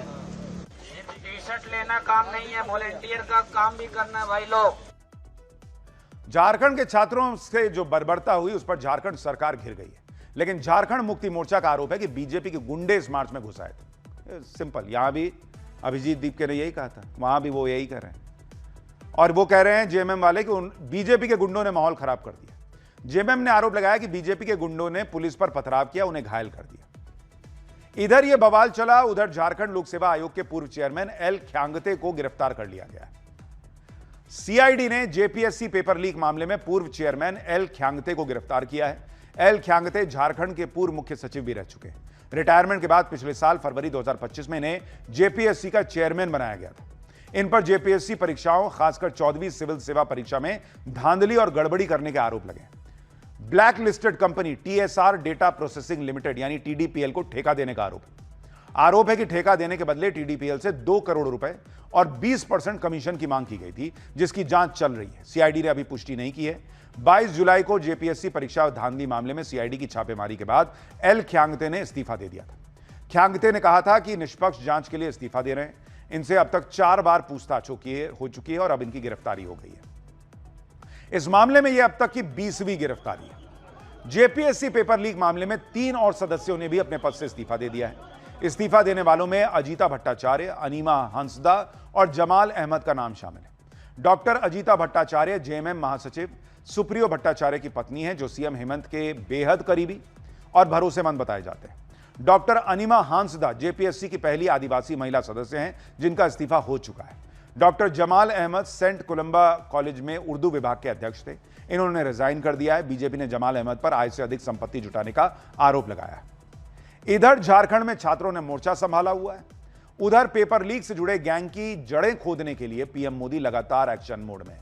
टी शर्ट लेना काम नहीं है, वॉलंटियर का काम भी करना है भाई लोग। झारखंड के छात्रों से जो बर्बरता हुई उस पर झारखंड सरकार घिर गई है, लेकिन झारखंड मुक्ति मोर्चा का आरोप है कि बीजेपी के गुंडे इस मार्च में घुस आए थे। सिंपल, यहां भी अभिजीत दीप के ने यही कहा था, वहां भी वो यही कह रहे हैं, और वो कह रहे हैं जेएमएम वाले कि बीजेपी के गुंडों ने माहौल खराब कर दिया। जेएमएम ने आरोप लगाया कि बीजेपी के गुंडों ने पुलिस पर पथराव किया, उन्हें घायल कर दिया। इधर यह बवाल चला, उधर झारखंड लोक सेवा आयोग के पूर्व चेयरमैन एल ख्यांगते को गिरफ्तार कर लिया गया। सीआईडी ने जेपीएससी पेपर लीक मामले में पूर्व चेयरमैन एल ख्यांगते को गिरफ्तार किया है। एल ख्यांगते झारखंड के पूर्व मुख्य सचिव भी रह चुके हैं। रिटायरमेंट के बाद पिछले साल फरवरी 2025 में इन्हें जेपीएससी का चेयरमैन बनाया गया था। इन पर जेपीएससी परीक्षाओं, खासकर 14वीं सिविल सेवा परीक्षा में धांधली और गड़बड़ी करने के आरोप लगे। Black listed company TSR data processing limited यानी टीडीपीएल को ठेका देने का आरोप है कि ठेका देने के बदले टीडीपीएल से 2 करोड़ रुपए और 20% कमीशन की मांग की गई थी, जिसकी जांच चल रही है। सीआईडी ने अभी पुष्टि नहीं की है। 22 जुलाई को जेपीएससी परीक्षा धांधली मामले में सीआईडी की छापेमारी के बाद एल ख्यांगते ने इस्तीफा दे दिया था। ख्यांगते ने कहा था कि निष्पक्ष जांच के लिए इस्तीफा दे रहे हैं। इनसे अब तक 4 बार पूछताछ हो चुकी है और अब इनकी गिरफ्तारी हो गई है। इस मामले में यह अब तक की 20वीं गिरफ्तारी है। जेपीएससी पेपर लीक मामले में 3 और सदस्यों ने भी अपने पद से इस्तीफा दे दिया है। इस्तीफा देने वालों में अजीता भट्टाचार्य, अनीमा हंसदा और जमाल अहमद का नाम शामिल है। डॉक्टर अजीता भट्टाचार्य जेएमएम महासचिव सुप्रियो भट्टाचार्य की पत्नी है, जो सीएम हेमंत के बेहद करीबी और भरोसेमंद बताए जाते हैं। डॉक्टर अनीमा हंसदा जेपीएससी की पहली आदिवासी महिला सदस्य हैं, जिनका इस्तीफा हो चुका है। Doctor Jamal Ahmed saint Columba college में उर्दू विभाग के अध्यक्ष थे। इन्होंने रिजाइन कर दिया है। बीजेपी ने जमाल अहमद पर आय से अधिक संपत्ति जुटाने का आरोप लगाया है। इधर झारखंड में छात्रों ने मोर्चा संभाला हुआ है। उधर पेपर लीक से जुड़े गैंग की जड़ें खोदने के लिए पीएम मोदी लगातार एक्शन मोड में।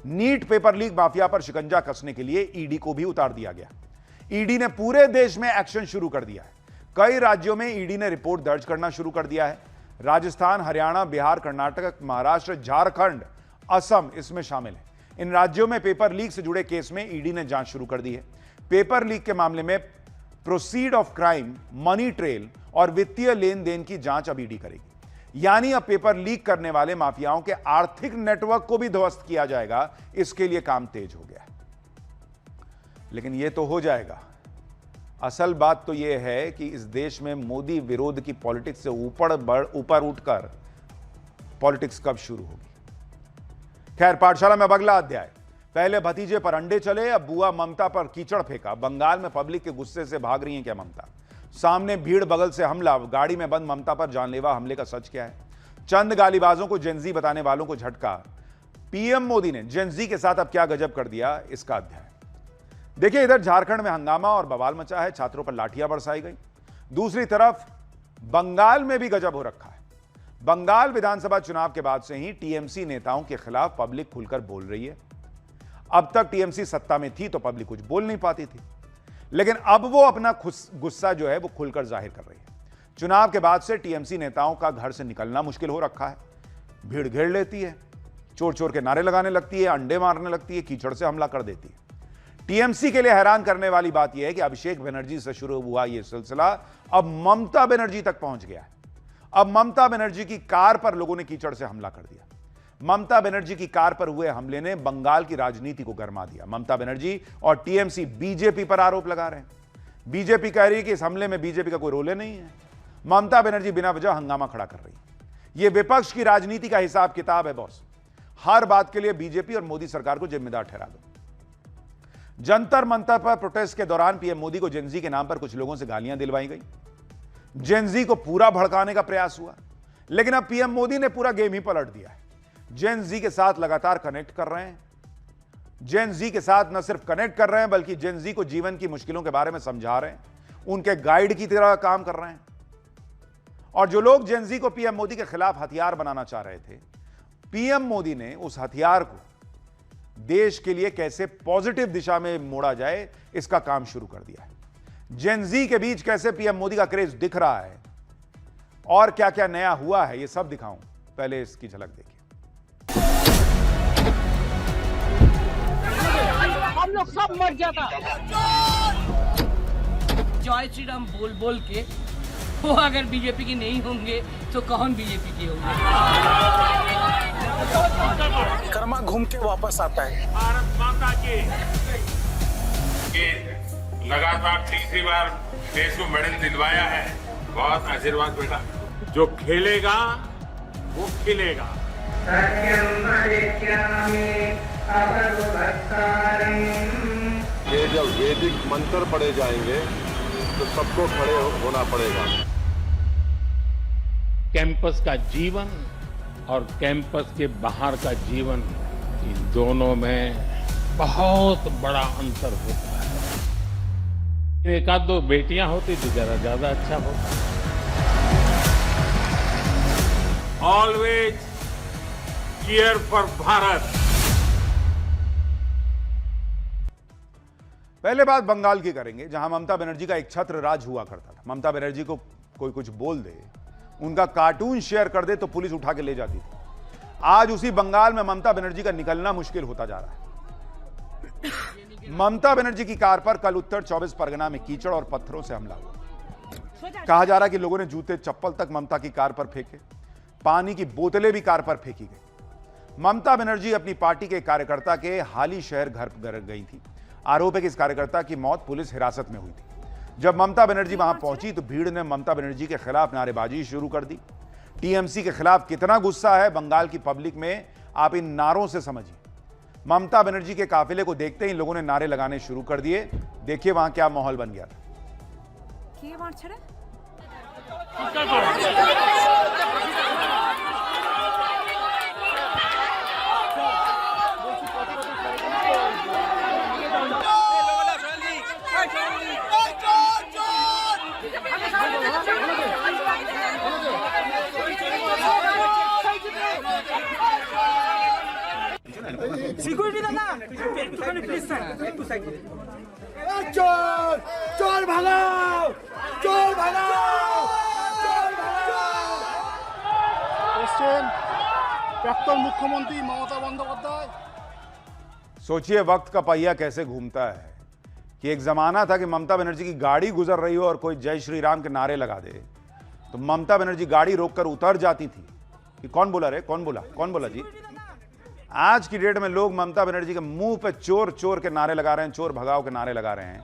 नीट पेपर लीक माफिया पर शिकंजा कसने के लिए ईडी को भी उतार दिया गया। ईडी ने पूरे देश में एक्शन शुरू कर दिया है। कई राज्यों में ईडी ने रिपोर्ट दर्ज करना शुरू कर दिया है। राजस्थान, हरियाणा, बिहार, कर्नाटक, महाराष्ट्र, झारखंड, असम इसमें शामिल है। इन राज्यों में पेपर लीक से जुड़े केस में ईडी ने जांच शुरू कर दी है। पेपर लीक के मामले में proceed of crime, money trail और वित्तीय लेन देन की जांच अब ईडी करेगी। यानी अब पेपर लीक करने वाले माफियाओं के आर्थिक नेटवर्क को भी ध्वस्त किया जाएगा। इसके लिए काम तेज हो गया है। लेकिन यह तो हो जाएगा, असल बात तो यह है कि इस देश में मोदी विरोध की पॉलिटिक्स से ऊपर उठकर पॉलिटिक्स कब शुरू होगी। खैर, पाठशाला में अब अगला अध्याय। पहले भतीजे पर अंडे चले, अब बुआ ममता पर कीचड़ फेंका। बंगाल में पब्लिक के गुस्से से भाग रही हैं क्या ममता? सामने भीड़, बगल से हमला, गाड़ी में बंद ममता पर जानलेवा हमले का सच क्या है? चंद गालीबाजों को जेनजी बताने वालों को झटका। पीएम मोदी ने जेनजी के साथ अब क्या गजब कर दिया, इसका अध्याय देखिए। इधर झारखंड में हंगामा और बवाल मचा है, छात्रों पर लाठियां बरसाई गई। दूसरी तरफ बंगाल में भी गजब हो रखा है। बंगाल विधानसभा चुनाव के बाद से ही टीएमसी नेताओं के खिलाफ पब्लिक खुलकर बोल रही है। अब तक टीएमसी सत्ता में थी तो पब्लिक कुछ बोल नहीं पाती थी, लेकिन अब वो अपना गुस्सा जो है वो खुलकर जाहिर कर रही है। चुनाव के बाद से टीएमसी नेताओं का घर से निकलना मुश्किल हो रखा है। भीड़ घेर लेती है, चोर चोर के नारे लगाने लगती है, अंडे मारने लगती है, कीचड़ से हमला कर देती है। टीएमसी के लिए हैरान करने वाली बात यह है कि अभिषेक बनर्जी से शुरू हुआ यह सिलसिला अब ममता बनर्जी तक पहुंच गया है। अब ममता बनर्जी की कार पर लोगों ने कीचड़ से हमला कर दिया। ममता बनर्जी की कार पर हुए हमले ने बंगाल की राजनीति को गरमा दिया। ममता बनर्जी और टीएमसी बीजेपी पर आरोप लगा रहे हैं। बीजेपी कह रही है कि इस हमले में बीजेपी का कोई रोल नहीं है। ममता बनर्जी बिना वजह हंगामा खड़ा कर रही है। यह विपक्ष की राजनीति का हिसाब किताब है बॉस। हर बात के लिए बीजेपी और मोदी सरकार को जिम्मेदार ठहरा दो। जंतर मंतर पर प्रोटेस्ट के दौरान पीएम मोदी को जेनजी के नाम पर कुछ लोगों से गालियां दिलवाई गई। जेनजी को पूरा भड़काने का प्रयास हुआ, लेकिन अब पीएम मोदी ने पूरा गेम ही पलट दिया है। जेनजी के साथ लगातार कनेक्ट कर रहे हैं। जेनजी के साथ न सिर्फ कनेक्ट कर रहे हैं, बल्कि जेनजी को जीवन की मुश्किलों के बारे में समझा रहे हैं, उनके गाइड की तरह काम कर रहे हैं। और जो लोग जेनजी को पीएम मोदी के खिलाफ हथियार बनाना चाह रहे थे, पीएम मोदी ने उस हथियार को देश के लिए कैसे पॉजिटिव दिशा में मोड़ा जाए, इसका काम शुरू कर दिया है। जेनजी के बीच कैसे पीएम मोदी का क्रेज दिख रहा है और क्या क्या नया हुआ है, यह सब दिखाऊं। पहले इसकी झलक देखिए। हम लोग सब मर जाता। जय श्री राम बोल बोल के वो अगर बीजेपी की नहीं होंगे तो कौन बीजेपी के होंगे? कर्मा घूम के वापस आता है। भारत माता की लगातार तीसरी बार देश को मेडल दिलवाया है। बहुत आशीर्वाद बेटा। जो खेलेगा वो खिलेगा। वैदिक मंत्र पढ़े जाएंगे तो सबको खड़े होना पड़ेगा। कैंपस का जीवन और कैंपस के बाहर का जीवन, इन दोनों में बहुत बड़ा अंतर होता है। एक आध दो बेटियां होती तो जरा ज्यादा अच्छा होता। Always care for Bharat. पहले बात बंगाल की करेंगे, जहां ममता बनर्जी का एक छत्र राज हुआ करता था। ममता बनर्जी को कोई कुछ बोल दे, उनका कार्टून शेयर कर दे तो पुलिस उठा के ले जाती थी। आज उसी बंगाल में ममता बनर्जी का निकलना मुश्किल होता जा रहा है। ममता बनर्जी की कार पर कल उत्तर 24 परगना में कीचड़ और पत्थरों से हमला हुआ। कहा जा रहा है कि लोगों ने जूते चप्पल तक ममता की कार पर फेंके, पानी की बोतलें भी कार पर फेंकी गई। ममता बनर्जी अपनी पार्टी के कार्यकर्ता के हाली शहर घर गई थी। आरोप है कि इस कार्यकर्ता की मौत पुलिस हिरासत में हुई थी। जब ममता बनर्जी वहां पहुंची तो भीड़ ने ममता बनर्जी के खिलाफ नारेबाजी शुरू कर दी। टीएमसी के खिलाफ कितना गुस्सा है बंगाल की पब्लिक में, आप इन नारों से समझिए। ममता बनर्जी के काफिले को देखते ही लोगों ने नारे लगाने शुरू कर दिए। देखिए वहां क्या माहौल बन गया था। সিকিউরিটি দাদা একটুখানি প্লিজ স্যার একটু সাইড দিন। চোর চোর ভাগাও চোর ভাগাও চোর ভাগাও। क्वेश्चन प्राक्तन मुख्यमंत्री ममता बंदोपाध्याय। सोचिए वक्त का पहिया कैसे घूमता है कि एक जमाना था कि ममता बनर्जी की गाड़ी गुजर रही हो और कोई जय श्री राम के नारे लगा दे तो ममता बनर्जी गाड़ी रोककर उतर जाती थी कि कौन बोला रे, कौन बोला जी। आज की डेट में लोग ममता बनर्जी के मुंह पे चोर चोर के नारे लगा रहे हैं, चोर भगाओ के नारे लगा रहे हैं।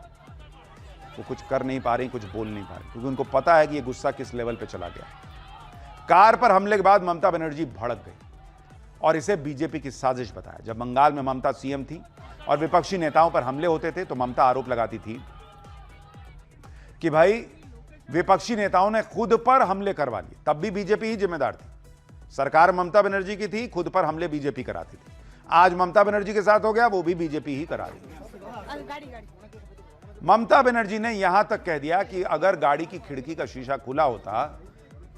वो कुछ कर नहीं पा रही, कुछ बोल नहीं पा रही, क्योंकि उनको पता है कि ये गुस्सा किस लेवल पे चला गया। कार पर हमले के बाद ममता बनर्जी भड़क गई और इसे बीजेपी की साजिश बताया। जब बंगाल में ममता सीएम थी और विपक्षी नेताओं पर हमले होते थे तो ममता आरोप लगाती थी कि भाई विपक्षी नेताओं ने खुद पर हमले करवा लिए, तब भी बीजेपी ही जिम्मेदार थी। सरकार ममता बनर्जी की थी, खुद पर हमले बीजेपी कराती थी। आज ममता बनर्जी के साथ हो गया, वो भी बीजेपी ही करा रही है। ममता बनर्जी ने यहां तक कह दिया कि अगर गाड़ी की खिड़की का शीशा खुला होता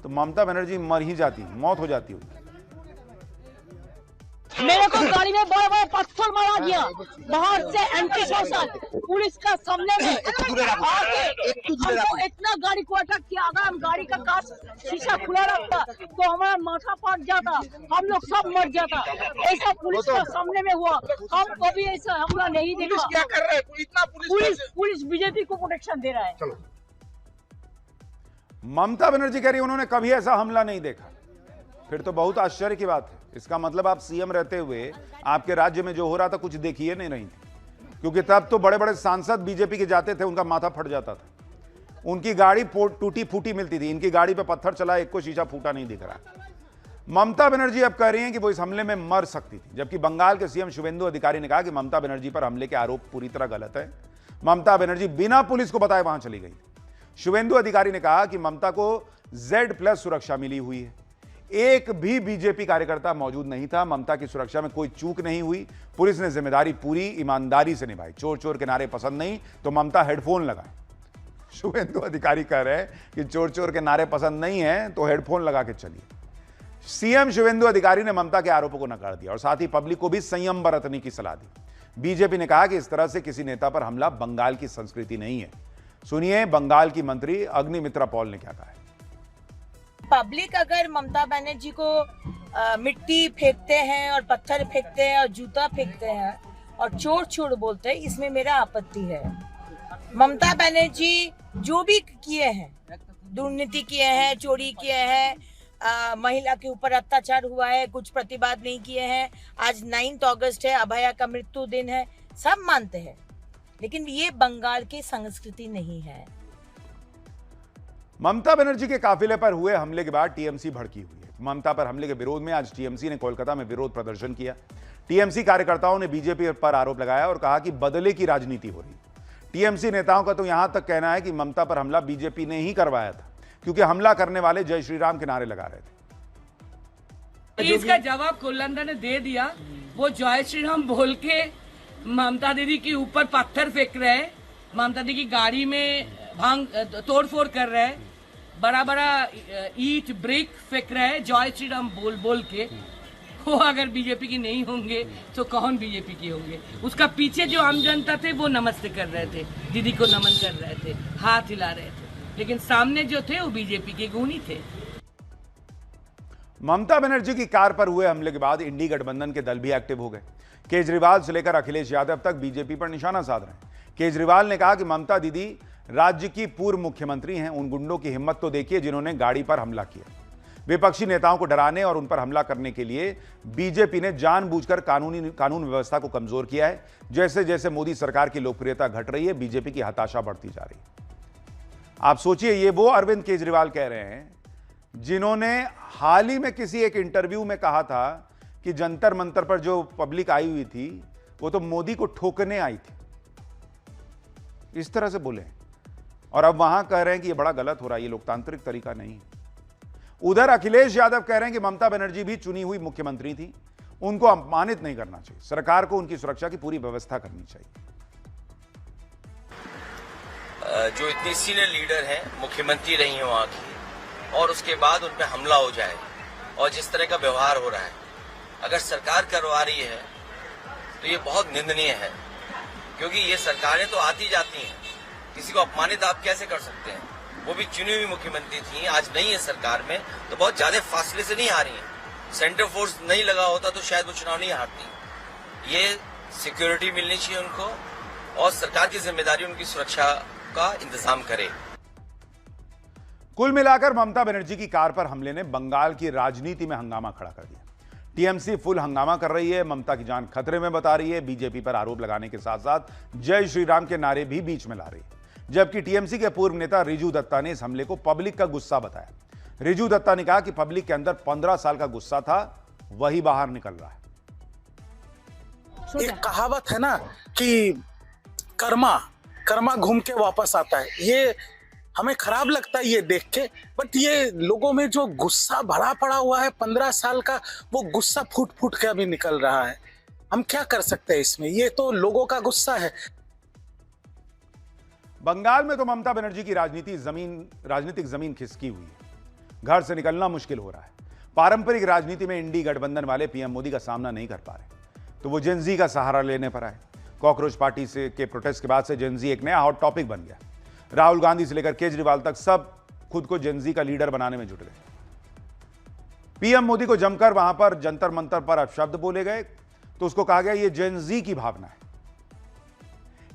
तो ममता बनर्जी मर ही जाती, मौत हो जाती हुई। मेरे को गाड़ी में बड़े बड़े पत्थर मारा गया, बाहर से एंटी सोशल पुलिस का सामने में हमको इतना गाड़ी को अटैक किया। अगर हम गाड़ी का कांच शीशा खुला रखता तो हमारा माथा फट जाता, हम लोग सब मर जाता। ऐसा पुलिस का सामने में हुआ, हम कभी ऐसा हमला नहीं देखा। पुलिस क्या कर रहा है? इतना पुलिस बीजेपी को प्रोटेक्शन दे रहा है। ममता बनर्जी कह रही उन्होंने कभी ऐसा हमला नहीं देखा। फिर तो बहुत आश्चर्य की बात है। इसका मतलब आप सीएम रहते हुए आपके राज्य में जो हो रहा था कुछ देखिए नहीं रही थी, क्योंकि तब तो बड़े बड़े सांसद बीजेपी के जाते थे, उनका माथा फट जाता था। उनकी गाड़ी टूटी फूटी मिलती थी, इनकी गाड़ी पे पत्थर चला, एक को शीशा फूटा नहीं दिख रहा। ममता बनर्जी अब कह रही हैं कि वो इस हमले में मर सकती थी, जबकि बंगाल के सीएम शुवेंदु अधिकारी ने कहा कि ममता बनर्जी पर हमले के आरोप पूरी तरह गलत है। ममता बनर्जी बिना पुलिस को बताए वहां चली गई। शुवेंदु अधिकारी ने कहा कि ममता को Z+ सुरक्षा मिली हुई है, एक भी बीजेपी कार्यकर्ता मौजूद नहीं था, ममता की सुरक्षा में कोई चूक नहीं हुई, पुलिस ने जिम्मेदारी पूरी ईमानदारी से निभाई। चोर चोर के नारे पसंद नहीं तो ममता हेडफोन लगाए। शुवेंदु अधिकारी कह रहे हैं कि चोर चोर के नारे पसंद नहीं है तो हेडफोन लगा के चलिए। सीएम शुवेंदु अधिकारी ने ममता के आरोपों को नकार दिया और साथ ही पब्लिक को भी संयम बरतने की सलाह दी। बीजेपी ने कहा कि इस तरह से किसी नेता पर हमला बंगाल की संस्कृति नहीं है। सुनिए बंगाल की मंत्री अग्निमित्रा पॉल ने क्या कहा है। पब्लिक अगर ममता बनर्जी को मिट्टी फेंकते हैं और पत्थर फेंकते हैं और जूता फेंकते हैं और चोर चोर बोलते हैं, इसमें मेरा आपत्ति है। ममता बनर्जी जो भी किए हैं, दुर्नीति किए हैं, चोरी किए हैं, महिला के ऊपर अत्याचार हुआ है, कुछ प्रतिवाद नहीं किए हैं। आज 9 अगस्त है, अभया का मृत्यु दिन है, सब मानते हैं, लेकिन ये बंगाल की संस्कृति नहीं है। ममता बनर्जी के काफिले पर हुए हमले के बाद टीएमसी भड़की हुई है। ममता पर हमले के विरोध में आज टीएमसी ने कोलकाता में विरोध प्रदर्शन किया। टीएमसी कार्यकर्ताओं ने बीजेपी पर आरोप लगाया और कहा कि बदले की राजनीति हो रही। टीएमसी नेताओं का तो यहां तक कहना है कि ममता पर हमला बीजेपी ने ही करवाया था, क्योंकि हमला करने वाले जय श्री राम के नारे लगा रहे थे। इसका जवाब कुल्लंदर ने दे दिया। वो जय श्री राम बोल के ममता दीदी के ऊपर पत्थर फेंक रहे हैं, ममता दीदी की गाड़ी में भांग तोड़फोड़ कर रहे हैं, बड़ा बड़ा ईट ब्रिक फेंक रहे हैं जय श्री राम बोल बोल के। वो अगर बीजेपी की नहीं होंगे तो कौन बीजेपी की होंगे? उसका पीछे जो आम जनता थे वो नमस्ते कर रहे थे, दीदी को नमन कर रहे थे, हाथ हिला रहे थे, लेकिन सामने जो थे वो बीजेपी के गुणी थे। ममता बनर्जी की कार पर हुए हमले के बाद इंडी गठबंधन के दल भी एक्टिव हो गए। केजरीवाल से लेकर अखिलेश यादव तक बीजेपी पर निशाना साध रहे हैं। केजरीवाल ने कहा कि ममता दीदी राज्य की पूर्व मुख्यमंत्री हैं, उन गुंडों की हिम्मत तो देखिए जिन्होंने गाड़ी पर हमला किया। विपक्षी नेताओं को डराने और उन पर हमला करने के लिए बीजेपी ने जानबूझकर कानून व्यवस्था को कमजोर किया है। जैसे जैसे मोदी सरकार की लोकप्रियता घट रही है, बीजेपी की हताशा बढ़ती जा रही है। आप सोचिए, ये वो अरविंद केजरीवाल कह रहे हैं जिन्होंने हाल ही में किसी एक इंटरव्यू में कहा था कि जंतर मंतर पर जो पब्लिक आई हुई थी वो तो मोदी को ठोकने आई थी, इस तरह से बोले। और अब वहां कह रहे हैं कि ये बड़ा गलत हो रहा है, ये लोकतांत्रिक तरीका नहीं है। उधर अखिलेश यादव कह रहे हैं कि ममता बनर्जी भी चुनी हुई मुख्यमंत्री थी, उनको अपमानित नहीं करना चाहिए, सरकार को उनकी सुरक्षा की पूरी व्यवस्था करनी चाहिए। जो इतनी सीनियर लीडर हैं, मुख्यमंत्री रही हैं वहाँ की, और उसके बाद उन पर हमला हो जाए और जिस तरह का व्यवहार हो रहा है, अगर सरकार करवा रही है तो ये बहुत निंदनीय है, क्योंकि ये सरकारें तो आती जाती हैं, किसी को अपमानित आप कैसे कर सकते हैं? वो भी चुनी हुई मुख्यमंत्री थी, आज नहीं है सरकार में, तो बहुत ज्यादा फासले से नहीं आ रही हैं। सेंटर फोर्स नहीं लगा होता तो शायद वो चुनाव नहीं हारती। ये सिक्योरिटी मिलनी चाहिए उनको, और सरकार की जिम्मेदारी उनकी सुरक्षा का इंतजाम करे। कुल मिलाकर ममता बनर्जी की कार पर हमले ने बंगाल की राजनीति में हंगामा खड़ा कर दिया। टीएमसी फुल हंगामा कर रही है, ममता की जान खतरे में बता रही है, बीजेपी पर आरोप लगाने के साथ साथ जय श्री राम के नारे भी बीच में ला रही है। जबकि टीएमसी के पूर्व नेता रिजू दत्ता ने इस हमले को पब्लिक का गुस्सा बताया। रिजू दत्ता ने कहा कि पब्लिक के अंदर 15 साल का गुस्सा था, वही बाहर निकल रहा है। एक कहावत है ना कि कर्मा घूम के वापस आता है। ये हमें खराब लगता है ये देख के, बट ये लोगों में जो गुस्सा भरा पड़ा हुआ है 15 साल का, वो गुस्सा फूट फूट के अभी निकल रहा है। हम क्या कर सकते हैं इसमें? ये तो लोगों का गुस्सा है। बंगाल में तो ममता बनर्जी की राजनीतिक जमीन खिसकी हुई है, घर से निकलना मुश्किल हो रहा है। पारंपरिक राजनीति में इंडी गठबंधन वाले पीएम मोदी का सामना नहीं कर पा रहे, तो वो जेन जी का सहारा लेने पर आए। कॉकरोच पार्टी से के प्रोटेस्ट के बाद से जेन जी एक नया हॉट टॉपिक बन गया। राहुल गांधी से लेकर केजरीवाल तक सब खुद को जेन जी का लीडर बनाने में जुट गए। पीएम मोदी को जमकर वहां पर जंतर मंतर पर अपशब्द बोले गए, तो उसको कहा गया ये जेन जी की भावना है।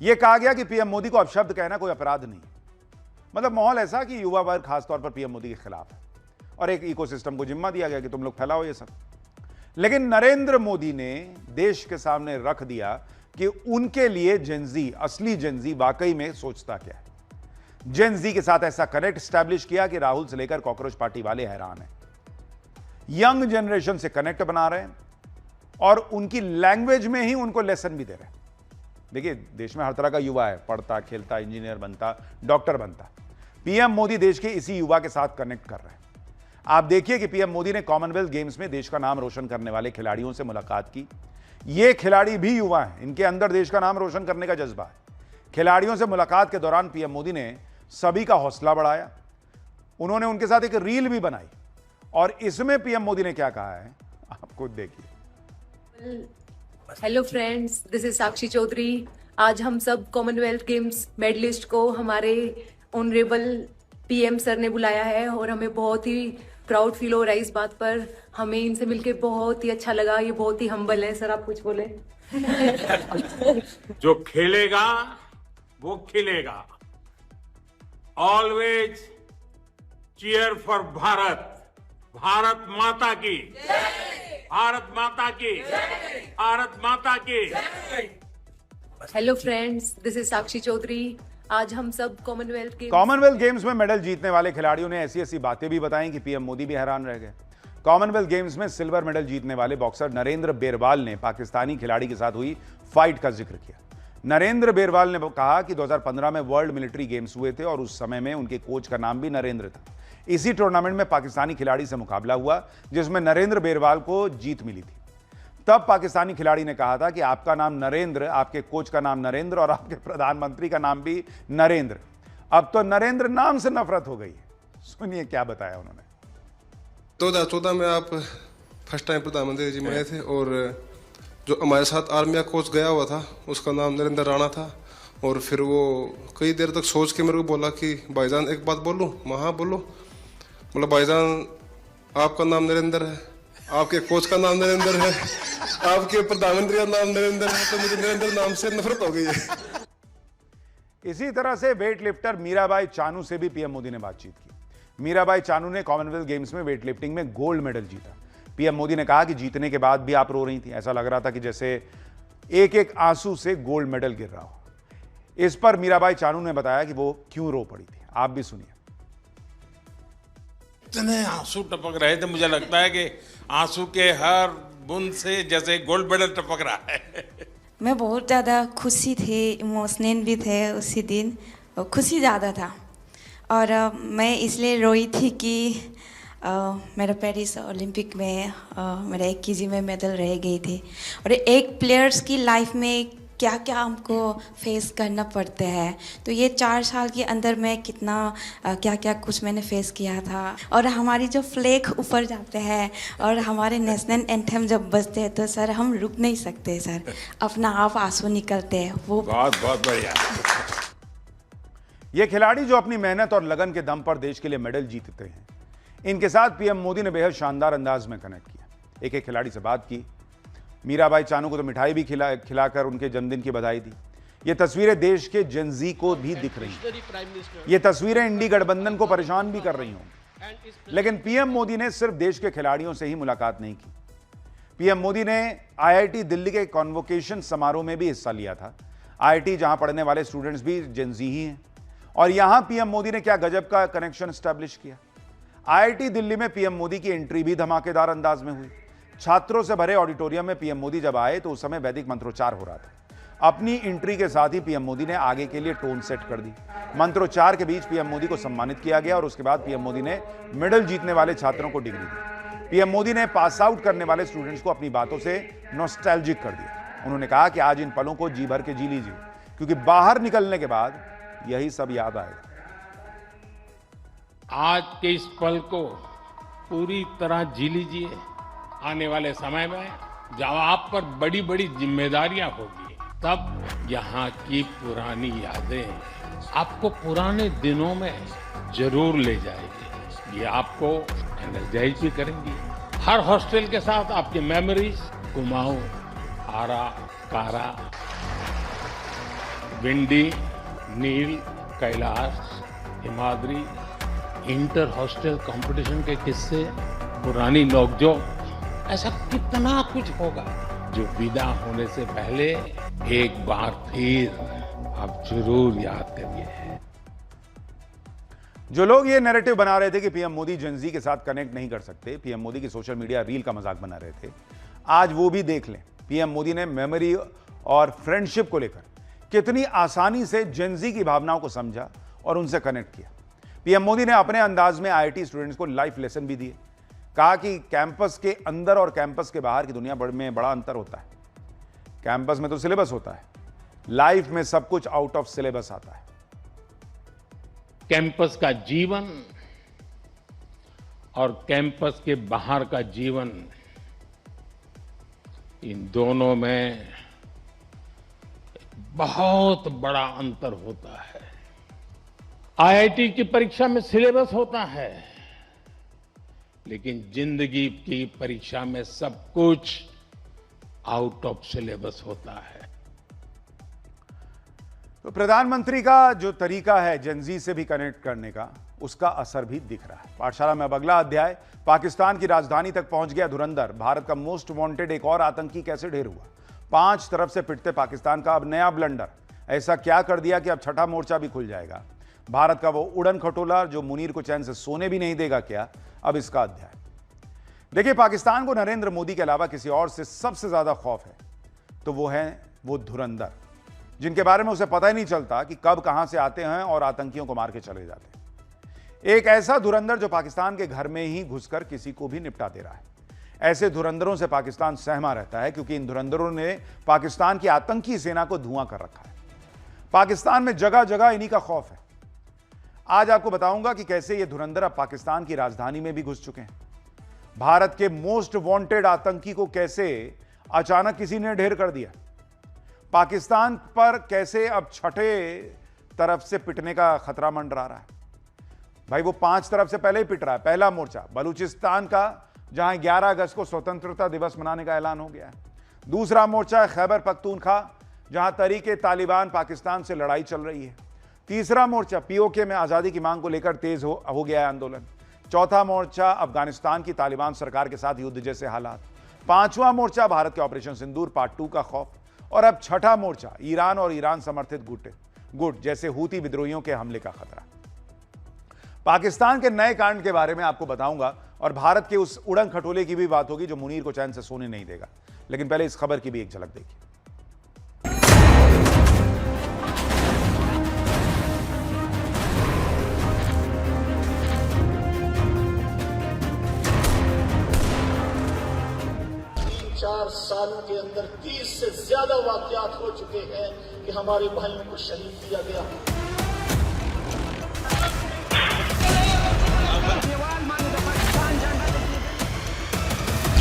यह कहा गया कि पीएम मोदी को अपशब्द कहना कोई अपराध नहीं। मतलब माहौल ऐसा कि युवा वर्ग खासतौर पर पीएम मोदी के खिलाफ है, और एक इकोसिस्टम को जिम्मा दिया गया कि तुम लोग फैलाओ ये सब। लेकिन नरेंद्र मोदी ने देश के सामने रख दिया कि उनके लिए जेनजी, असली जेनजी वाकई में सोचता क्या है। जेनजी के साथ ऐसा कनेक्ट स्टैब्लिश किया कि राहुल से लेकर कॉकरोच पार्टी वाले हैरान हैं। यंग जनरेशन से कनेक्ट बना रहे हैं और उनकी लैंग्वेज में ही उनको लेसन भी दे रहे हैं। देखिए, देश में हर तरह का युवा है, पढ़ता, खेलता, इंजीनियर बनता, डॉक्टर बनता। पीएम मोदी देश के इसी युवा के साथ कनेक्ट कर रहे हैं। आप देखिए कि पीएम मोदी ने कॉमनवेल्थ गेम्स में देश का नाम रोशन करने वाले खिलाड़ियों से मुलाकात की। ये खिलाड़ी भी युवा हैं, इनके अंदर देश का नाम रोशन करने का जज्बा है। खिलाड़ियों से मुलाकात के दौरान पीएम मोदी ने सभी का हौसला बढ़ाया। उन्होंने उनके साथ एक रील भी बनाई, और इसमें पीएम मोदी ने क्या कहा है आप खुद देखिए। Hello friends, this is Sakshi Chaudhary. आज हम सब कॉमनवेल्थ गेम्स मेडलिस्ट को हमारे ऑनरेबल पीएम सर ने बुलाया है, और हमें बहुत ही प्राउड फील हो रहा है इस बात पर। हमें इनसे मिलके बहुत ही अच्छा लगा। ये बहुत ही हम्बल है। सर, आप कुछ बोले। जो खेलेगा वो खिलेगा। Always cheer for Bharat, Bharat Mata की, भारत माता की, भारत माता की। Hello friends, this is Sakshi Chaudhary. आज हम सब कॉमनवेल्थ गेम्स में मेडल जीतने वाले खिलाड़ियों ने ऐसी ऐसी बातें भी बताई कि पीएम मोदी भी हैरान रह गए। कॉमनवेल्थ गेम्स में सिल्वर मेडल जीतने वाले बॉक्सर नरेंद्र बेरवाल ने पाकिस्तानी खिलाड़ी के साथ हुई फाइट का जिक्र किया। नरेंद्र बेरवाल ने कहा कि 2015 में वर्ल्ड मिलिट्री गेम्स हुए थे और उस समय में उनके कोच का नाम भी नरेंद्र था। इसी टूर्नामेंट में पाकिस्तानी खिलाड़ी से मुकाबला हुआ जिसमें नरेंद्र बेरवाल को जीत मिली थी। तब पाकिस्तानी खिलाड़ी ने कहा था कि आपका नाम नरेंद्र, आपके कोच का नाम नरेंद्र और आपके प्रधानमंत्री का नाम भी नरेंद्र। अब तो नरेंद्र नाम से नफरत हो गई है। सुनिए क्या बताया उन्होंने। 2014 में आप फर्स्ट टाइम प्रधानमंत्री जी बने थे और जो हमारे साथ आर्मी का कोच गया हुआ था उसका नाम नरेंद्र राणा था। और फिर वो कई देर तक सोच के मेरे को बोला कि भाईजान एक बात बोलूं। मैं हाँ बोलो। मतलब भाईजान आपका नाम नरेंद्र है, आपके कोच का नाम नरेंद्र है, आपके प्रधानमंत्री का नाम नरेंद्र है, तो मुझे नरेंद्र नाम से नफरत हो गई है। इसी तरह से वेट लिफ्टर मीराबाई चानू से भी पीएम मोदी ने बातचीत की। मीराबाई चानू ने कॉमनवेल्थ गेम्स में वेट लिफ्टिंग में गोल्ड मेडल जीता। पीएम मोदी ने कहा कि जीतने के बाद भी आप रो रही थी, ऐसा लग रहा था कि जैसे एक एक आंसू से गोल्ड मेडल गिर रहा हो। इस पर मीराबाई चानू ने बताया कि वो क्यों रो पड़ी थी। आप भी सुनिए। इतने आंसू टपक रहे थे, मुझे लगता है कि आंसू के हर बूंद से जैसे गोल्ड मेडल टपक रहा है। मैं बहुत ज़्यादा खुशी थी, इमोशनल भी थे उसी दिन, खुशी ज़्यादा था। और मैं इसलिए रोई थी कि मेरा पेरिस ओलंपिक में मेरा 1 केजी में मेडल रह गई थी। और एक प्लेयर्स की लाइफ में क्या क्या हमको फेस करना पड़ते हैं, तो ये 4 साल के अंदर मैं कितना क्या क्या कुछ मैंने फेस किया था। और हमारी जो फ्लैग ऊपर जाते हैं और हमारे नेशनल एंथम जब बजते हैं तो सर हम रुक नहीं सकते सर, अपना आप आंसू निकलते हैं। वो बहुत बहुत बढ़िया। ये खिलाड़ी जो अपनी मेहनत और लगन के दम पर देश के लिए मेडल जीतते हैं, इनके साथ पीएम मोदी ने बेहद शानदार अंदाज में कनेक्ट किया। एक एक खिलाड़ी से बात की। मीराबाई चानू को तो मिठाई भी खिलाकर उनके जन्मदिन की बधाई दी। ये तस्वीरें देश के जेनजी को भी दिख रही हैं। ये तस्वीरें इंडी गठबंधन को परेशान भी कर रही होंगी। लेकिन पीएम मोदी ने सिर्फ देश के खिलाड़ियों से ही मुलाकात नहीं की। पीएम मोदी ने आईआईटी दिल्ली के कॉन्वोकेशन समारोह में भी हिस्सा लिया था। आईआईटी जहां पढ़ने वाले स्टूडेंट्स भी जेनजी ही हैं। और यहां पीएम मोदी ने क्या गजब का कनेक्शन एस्टैब्लिश किया। आईआईटी दिल्ली में पीएम मोदी की एंट्री भी धमाकेदार अंदाज में हुई। छात्रों से भरे ऑडिटोरियम में पीएम मोदी जब आए तो उस समय वैदिक मंत्रोच्चार हो रहा था। अपनी एंट्री के साथ ही पीएम मोदी ने आगे के लिए टोन सेट कर दी। मंत्रोच्चार के बीच पीएम मोदी को सम्मानित किया गया और उसके बाद पीएम मोदी ने मेडल जीतने वाले छात्रों को डिग्री दी। पीएम मोदी ने पास आउट करने वाले स्टूडेंट्स को अपनी बातों से नॉस्टैल्जिक कर दिया। उन्होंने कहा कि आज इन पलों को जी भर के जी लीजिए, क्योंकि बाहर निकलने के बाद यही सब याद आएगा। आज के इस पल को पूरी तरह जी लीजिए। आने वाले समय में जब आप पर बड़ी बड़ी जिम्मेदारियां होगी, तब यहाँ की पुरानी यादें आपको पुराने दिनों में जरूर ले जाएगी। ये आपको एनर्जाइज भी करेंगी। हर हॉस्टल के साथ आपकी मेमोरीज कुमाऊं, आरा, कारा, विंडी, नील, Kailash, Himadri, inter hostel competition के किस्से, पुरानी नोकझोंक, ऐसा कितना कुछ होगा जो विदा होने से पहले एक बार फिर आप जरूर याद करिए। जो लोग ये नैरेटिव बना रहे थे कि पीएम मोदी जेनजी के साथ कनेक्ट नहीं कर सकते, पीएम मोदी की सोशल मीडिया रील का मजाक बना रहे थे, आज वो भी देख लें। पीएम मोदी ने मेमोरी और फ्रेंडशिप को लेकर कितनी आसानी से जेनजी की भावनाओं को समझा और उनसे कनेक्ट किया। पीएम मोदी ने अपने अंदाज में आईआईटी स्टूडेंट्स को लाइफ लेसन भी दिए। कहा कि कैंपस के अंदर और कैंपस के बाहर की दुनिया में बड़ा अंतर होता है। कैंपस में तो सिलेबस होता है, लाइफ में सब कुछ आउट ऑफ सिलेबस आता है। कैंपस का जीवन और कैंपस के बाहर का जीवन, इन दोनों में बहुत बड़ा अंतर होता है। आईआईटी की परीक्षा में सिलेबस होता है, लेकिन जिंदगी की परीक्षा में सब कुछ आउट ऑफ सिलेबस होता है। तो प्रधानमंत्री का जो तरीका है जेनजी से भी कनेक्ट करने का, उसका असर भी दिख रहा है। पाठशाला में अब अगला अध्याय, पाकिस्तान की राजधानी तक पहुंच गया धुरंधर। भारत का मोस्ट वांटेड एक और आतंकी कैसे ढेर हुआ। 5 तरफ से पिटते पाकिस्तान का अब नया ब्लंडर। ऐसा क्या कर दिया कि अब छठा मोर्चा भी खुल जाएगा। भारत का वो उड़न खटोला जो मुनीर को चैन से सोने भी नहीं देगा क्या, अब इसका अध्याय। देखिए, पाकिस्तान को नरेंद्र मोदी के अलावा किसी और से सबसे ज्यादा खौफ है, तो वो है वो धुरंधर जिनके बारे में उसे पता ही नहीं चलता कि कब कहां से आते हैं और आतंकियों को मार के चले जाते हैं। एक ऐसा धुरंधर जो पाकिस्तान के घर में ही घुसकर किसी को भी निपटा दे रहा है। ऐसे धुरंधरों से पाकिस्तान सहमा रहता है, क्योंकि इन धुरंधरों ने पाकिस्तान की आतंकी सेना को धुआं कर रखा है। पाकिस्तान में जगह जगह इन्हीं का खौफ है। आज आपको बताऊंगा कि कैसे ये धुरंधर अब पाकिस्तान की राजधानी में भी घुस चुके हैं। भारत के मोस्ट वांटेड आतंकी को कैसे अचानक किसी ने ढेर कर दिया। पाकिस्तान पर कैसे अब छठे तरफ से पिटने का खतरा मंडरा रहा है। भाई वो 5 तरफ से पहले ही पिट रहा है। पहला मोर्चा बलूचिस्तान का, जहां 11 अगस्त को स्वतंत्रता दिवस मनाने का ऐलान हो गया है। दूसरा मोर्चा है खैबर पख्तूनख्वा, जहां तहरीके तालिबान पाकिस्तान से लड़ाई चल रही है। तीसरा मोर्चा पीओके में आजादी की मांग को लेकर तेज हो गया है आंदोलन। चौथा मोर्चा अफगानिस्तान की तालिबान सरकार के साथ युद्ध जैसे हालात। पांचवां मोर्चा भारत के ऑपरेशन सिंदूर पार्ट 2 का खौफ। और अब छठा मोर्चा ईरान और ईरान समर्थित गुट जैसे हूती विद्रोहियों के हमले का खतरा। पाकिस्तान के नए कांड के बारे में आपको बताऊंगा और भारत के उस उड़न खटोले की भी बात होगी जो मुनीर को चैन से सोने नहीं देगा। लेकिन पहले इस खबर की भी एक झलक देखिए। चार सालों के अंदर 30 से ज्यादा वाकयात हो चुके हैं कि हमारे भाइयों को शहीद किया गया।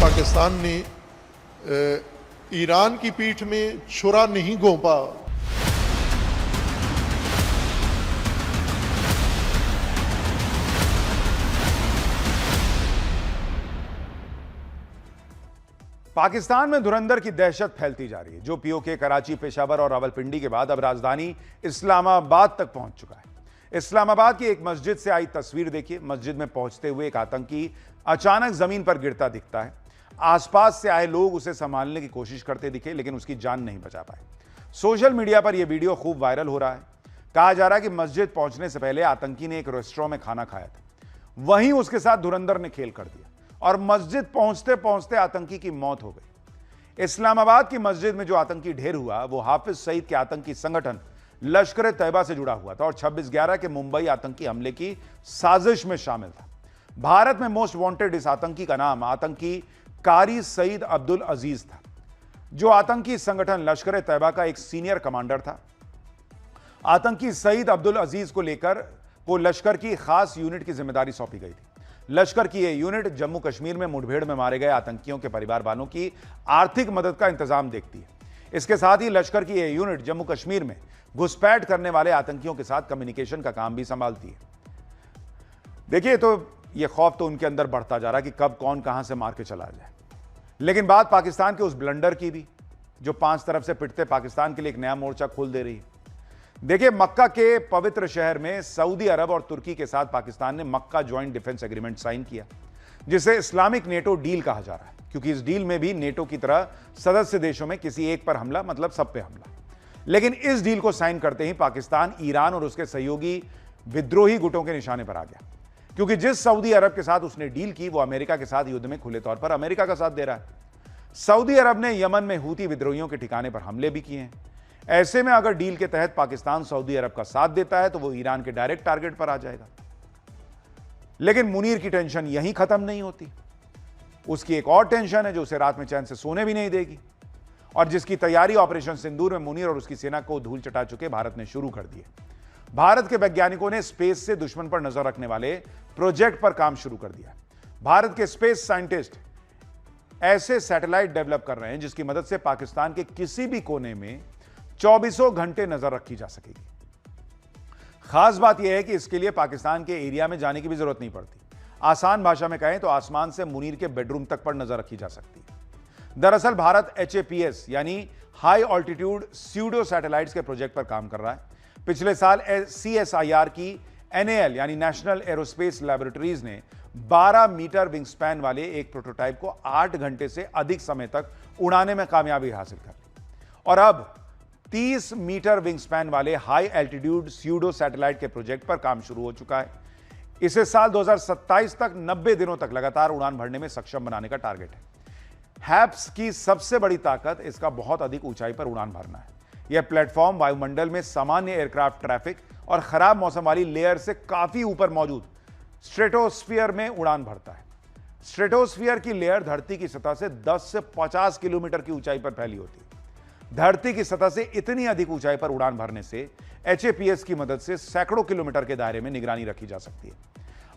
पाकिस्तान ने ईरान की पीठ में छुरा नहीं घोंपा। पाकिस्तान में धुरंधर की दहशत फैलती जा रही है, जो पीओके, कराची, पेशावर और रावलपिंडी के बाद अब राजधानी इस्लामाबाद तक पहुंच चुका है। इस्लामाबाद की एक मस्जिद से आई तस्वीर देखिए। मस्जिद में पहुंचते हुए एक आतंकी अचानक जमीन पर गिरता दिखता है। आसपास से आए लोग उसे संभालने की कोशिश करते दिखे, लेकिन उसकी जान नहीं बचा पाए। सोशल मीडिया पर यह वीडियो खूब वायरल हो रहा है। कहा जा रहा है कि मस्जिद पहुंचने से पहले आतंकी ने एक रेस्टोरेंट में खाना खाया था, वहीं उसके साथ धुरंधर ने खेल कर दिया और मस्जिद पहुंचते पहुंचते आतंकी की मौत हो गई। इस्लामाबाद की मस्जिद में जो आतंकी ढेर हुआ वो हाफिज सईद के आतंकी संगठन लश्कर तैयबा से जुड़ा हुआ था और 26/11 के मुंबई आतंकी हमले की साजिश में शामिल था। भारत में मोस्ट वांटेड इस आतंकी का नाम आतंकी कारी सईद अब्दुल अजीज था, जो आतंकी संगठन लश्कर तैयबा का एक सीनियर कमांडर था। आतंकी सईद अब्दुल अजीज को लेकर वो लश्कर की खास यूनिट की जिम्मेदारी सौंपी गई थी। लश्कर की यह यूनिट जम्मू कश्मीर में मुठभेड़ में मारे गए आतंकियों के परिवार वालों की आर्थिक मदद का इंतजाम देखती है। इसके साथ ही लश्कर की यह यूनिट जम्मू कश्मीर में घुसपैठ करने वाले आतंकियों के साथ कम्युनिकेशन का काम भी संभालती है। देखिए, तो यह खौफ तो उनके अंदर बढ़ता जा रहा है कि कब कौन कहां से मार के चला जाए। लेकिन बात पाकिस्तान के उस ब्लंडर की भी, जो 5 तरफ से पिटते पाकिस्तान के लिए एक नया मोर्चा खोल दे रही है। देखिए, मक्का के पवित्र शहर में सऊदी अरब और तुर्की के साथ पाकिस्तान ने मक्का ज्वाइंट डिफेंस एग्रीमेंट साइन किया, जिसे इस्लामिक नेटो डील कहा जा रहा है, क्योंकि इस डील में भी नेटो की तरह सदस्य देशों में किसी एक पर हमला मतलब सब पे हमला। लेकिन इस डील को साइन करते ही पाकिस्तान ईरान और उसके सहयोगी विद्रोही गुटों के निशाने पर आ गया, क्योंकि जिस सऊदी अरब के साथ उसने डील की वो अमेरिका के साथ युद्ध में खुले तौर पर अमेरिका का साथ दे रहा है। सऊदी अरब ने यमन में हूती विद्रोहियों के ठिकाने पर हमले भी किए हैं। ऐसे में अगर डील के तहत पाकिस्तान सऊदी अरब का साथ देता है तो वो ईरान के डायरेक्ट टारगेट पर आ जाएगा। लेकिन मुनीर की टेंशन यहीं खत्म नहीं होती। उसकी एक और टेंशन है जो उसे रात में चैन से सोने भी नहीं देगी और जिसकी तैयारी ऑपरेशन सिंदूर में मुनीर और उसकी सेना को धूल चटा चुके भारत ने शुरू कर दी है। भारत के वैज्ञानिकों ने स्पेस से दुश्मन पर नजर रखने वाले प्रोजेक्ट पर काम शुरू कर दिया। भारत के स्पेस साइंटिस्ट ऐसे सैटेलाइट डेवलप कर रहे हैं जिसकी मदद से पाकिस्तान के किसी भी कोने में 24 घंटे नजर रखी जा सकेगी। खास बात यह है कि इसके लिए पाकिस्तान के एरिया में जाने की भी जरूरत नहीं पड़ती। आसान भाषा में कहें तो आसमान से मुनीर के बेडरूम तक पर नजर रखी जा सकती है। दरअसल भारत HAPS यानी हाई ऑल्टीट्यूड स्यूडो सैटेलाइट्स के प्रोजेक्ट पर काम कर रहा है। पिछले साल CSIR की NAL यानी नेशनल एरोस्पेस लैबोरेटरीज ने 12 मीटर विंग स्पैन वाले एक प्रोटोटाइप को 8 घंटे से अधिक समय तक उड़ाने में कामयाबी हासिल कर ली और अब 30 मीटर विंग स्पैन वाले हाई एल्टीट्यूड स्यूडो सैटेलाइट के प्रोजेक्ट पर काम शुरू हो चुका है। इसे साल 2027 तक 90 दिनों तक लगातार उड़ान भरने में सक्षम बनाने का टारगेट है। हैप्स की सबसे बड़ी ताकत इसका बहुत अधिक ऊंचाई पर उड़ान भरना है। यह प्लेटफॉर्म वायुमंडल में सामान्य एयरक्राफ्ट ट्रैफिक और खराब मौसम वाली लेयर से काफी ऊपर मौजूद स्ट्रेटोस्फीयर में उड़ान भरता है। स्ट्रेटोस्फीयर की लेयर धरती की सतह से 10 से 50 किलोमीटर की ऊंचाई पर फैली होती है। धरती की सतह से इतनी अधिक ऊंचाई पर उड़ान भरने से HAPS की मदद से सैकड़ों किलोमीटर के दायरे में निगरानी रखी जा सकती है।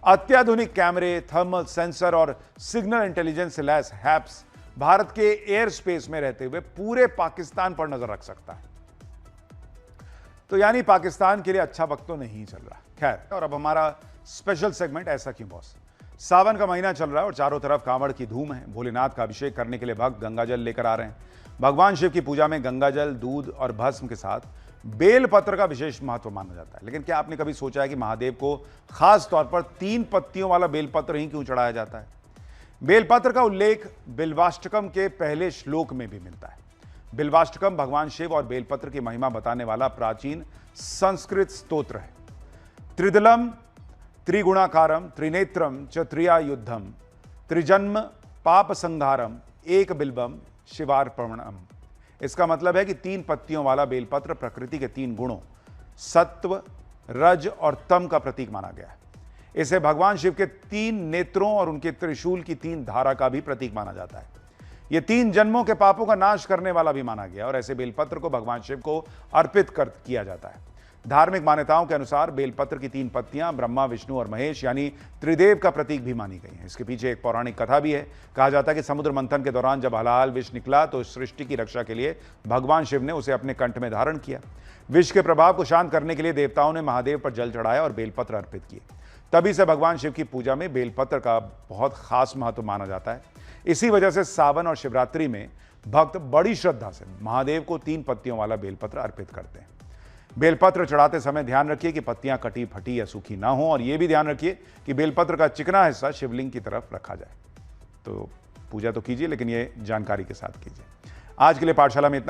अत्याधुनिक कैमरे, थर्मल सेंसर और सिग्नल इंटेलिजेंस से लैस हैप्स भारत के एयर स्पेस में रहते हुए पूरे पाकिस्तान पर नजर रख सकता है। तो यानी पाकिस्तान के लिए अच्छा वक्त तो नहीं चल रहा। खैर, और अब हमारा स्पेशल सेगमेंट ऐसा क्यों बॉस। सावन का महीना चल रहा है और चारों तरफ कांवड़ की धूम है। भोलेनाथ का अभिषेक करने के लिए भक्त गंगाजल लेकर आ रहे हैं। भगवान शिव की पूजा में गंगाजल, दूध और भस्म के साथ बेलपत्र का विशेष महत्व माना जाता है। लेकिन क्या आपने कभी सोचा है कि महादेव को खास तौर पर 3 पत्तियों वाला बेलपत्र ही क्यों चढ़ाया जाता है? बेलपत्र का उल्लेख बिल्वाष्टकम के पहले श्लोक में भी मिलता है। बिल्वाष्टकम भगवान शिव और बेलपत्र की महिमा बताने वाला प्राचीन संस्कृत स्तोत्र है। त्रिदलम त्रिगुणाकारम त्रिनेत्रम च त्रियायुद्धम त्रिजन्म पाप संहारम एक बिल्बम शिवार्पणम। इसका मतलब है कि 3 पत्तियों वाला बेलपत्र प्रकृति के 3 गुणों सत्व, रज और तम का प्रतीक माना गया है। इसे भगवान शिव के 3 नेत्रों और उनके त्रिशूल की 3 धारा का भी प्रतीक माना जाता है। यह 3 जन्मों के पापों का नाश करने वाला भी माना गया और ऐसे बेलपत्र को भगवान शिव को अर्पित किया जाता है। धार्मिक मान्यताओं के अनुसार बेलपत्र की 3 पत्तियां ब्रह्मा, विष्णु और महेश यानी त्रिदेव का प्रतीक भी मानी गई हैं। इसके पीछे एक पौराणिक कथा भी है। कहा जाता है कि समुद्र मंथन के दौरान जब हलाहल विष निकला तो सृष्टि की रक्षा के लिए भगवान शिव ने उसे अपने कंठ में धारण किया। विष के प्रभाव को शांत करने के लिए देवताओं ने महादेव पर जल चढ़ाया और बेलपत्र अर्पित किए। तभी से भगवान शिव की पूजा में बेलपत्र का बहुत खास महत्व माना जाता है। इसी वजह से सावन और शिवरात्रि में भक्त बड़ी श्रद्धा से महादेव को 3 पत्तियों वाला बेलपत्र अर्पित करते हैं। बेलपत्र चढ़ाते समय ध्यान रखिए कि पत्तियां कटी फटी या सूखी ना हो और यह भी ध्यान रखिए कि बेलपत्र का चिकना हिस्सा शिवलिंग की तरफ रखा जाए। तो पूजा तो कीजिए, लेकिन ये जानकारी के साथ कीजिए। आज के लिए पाठशाला में इतना।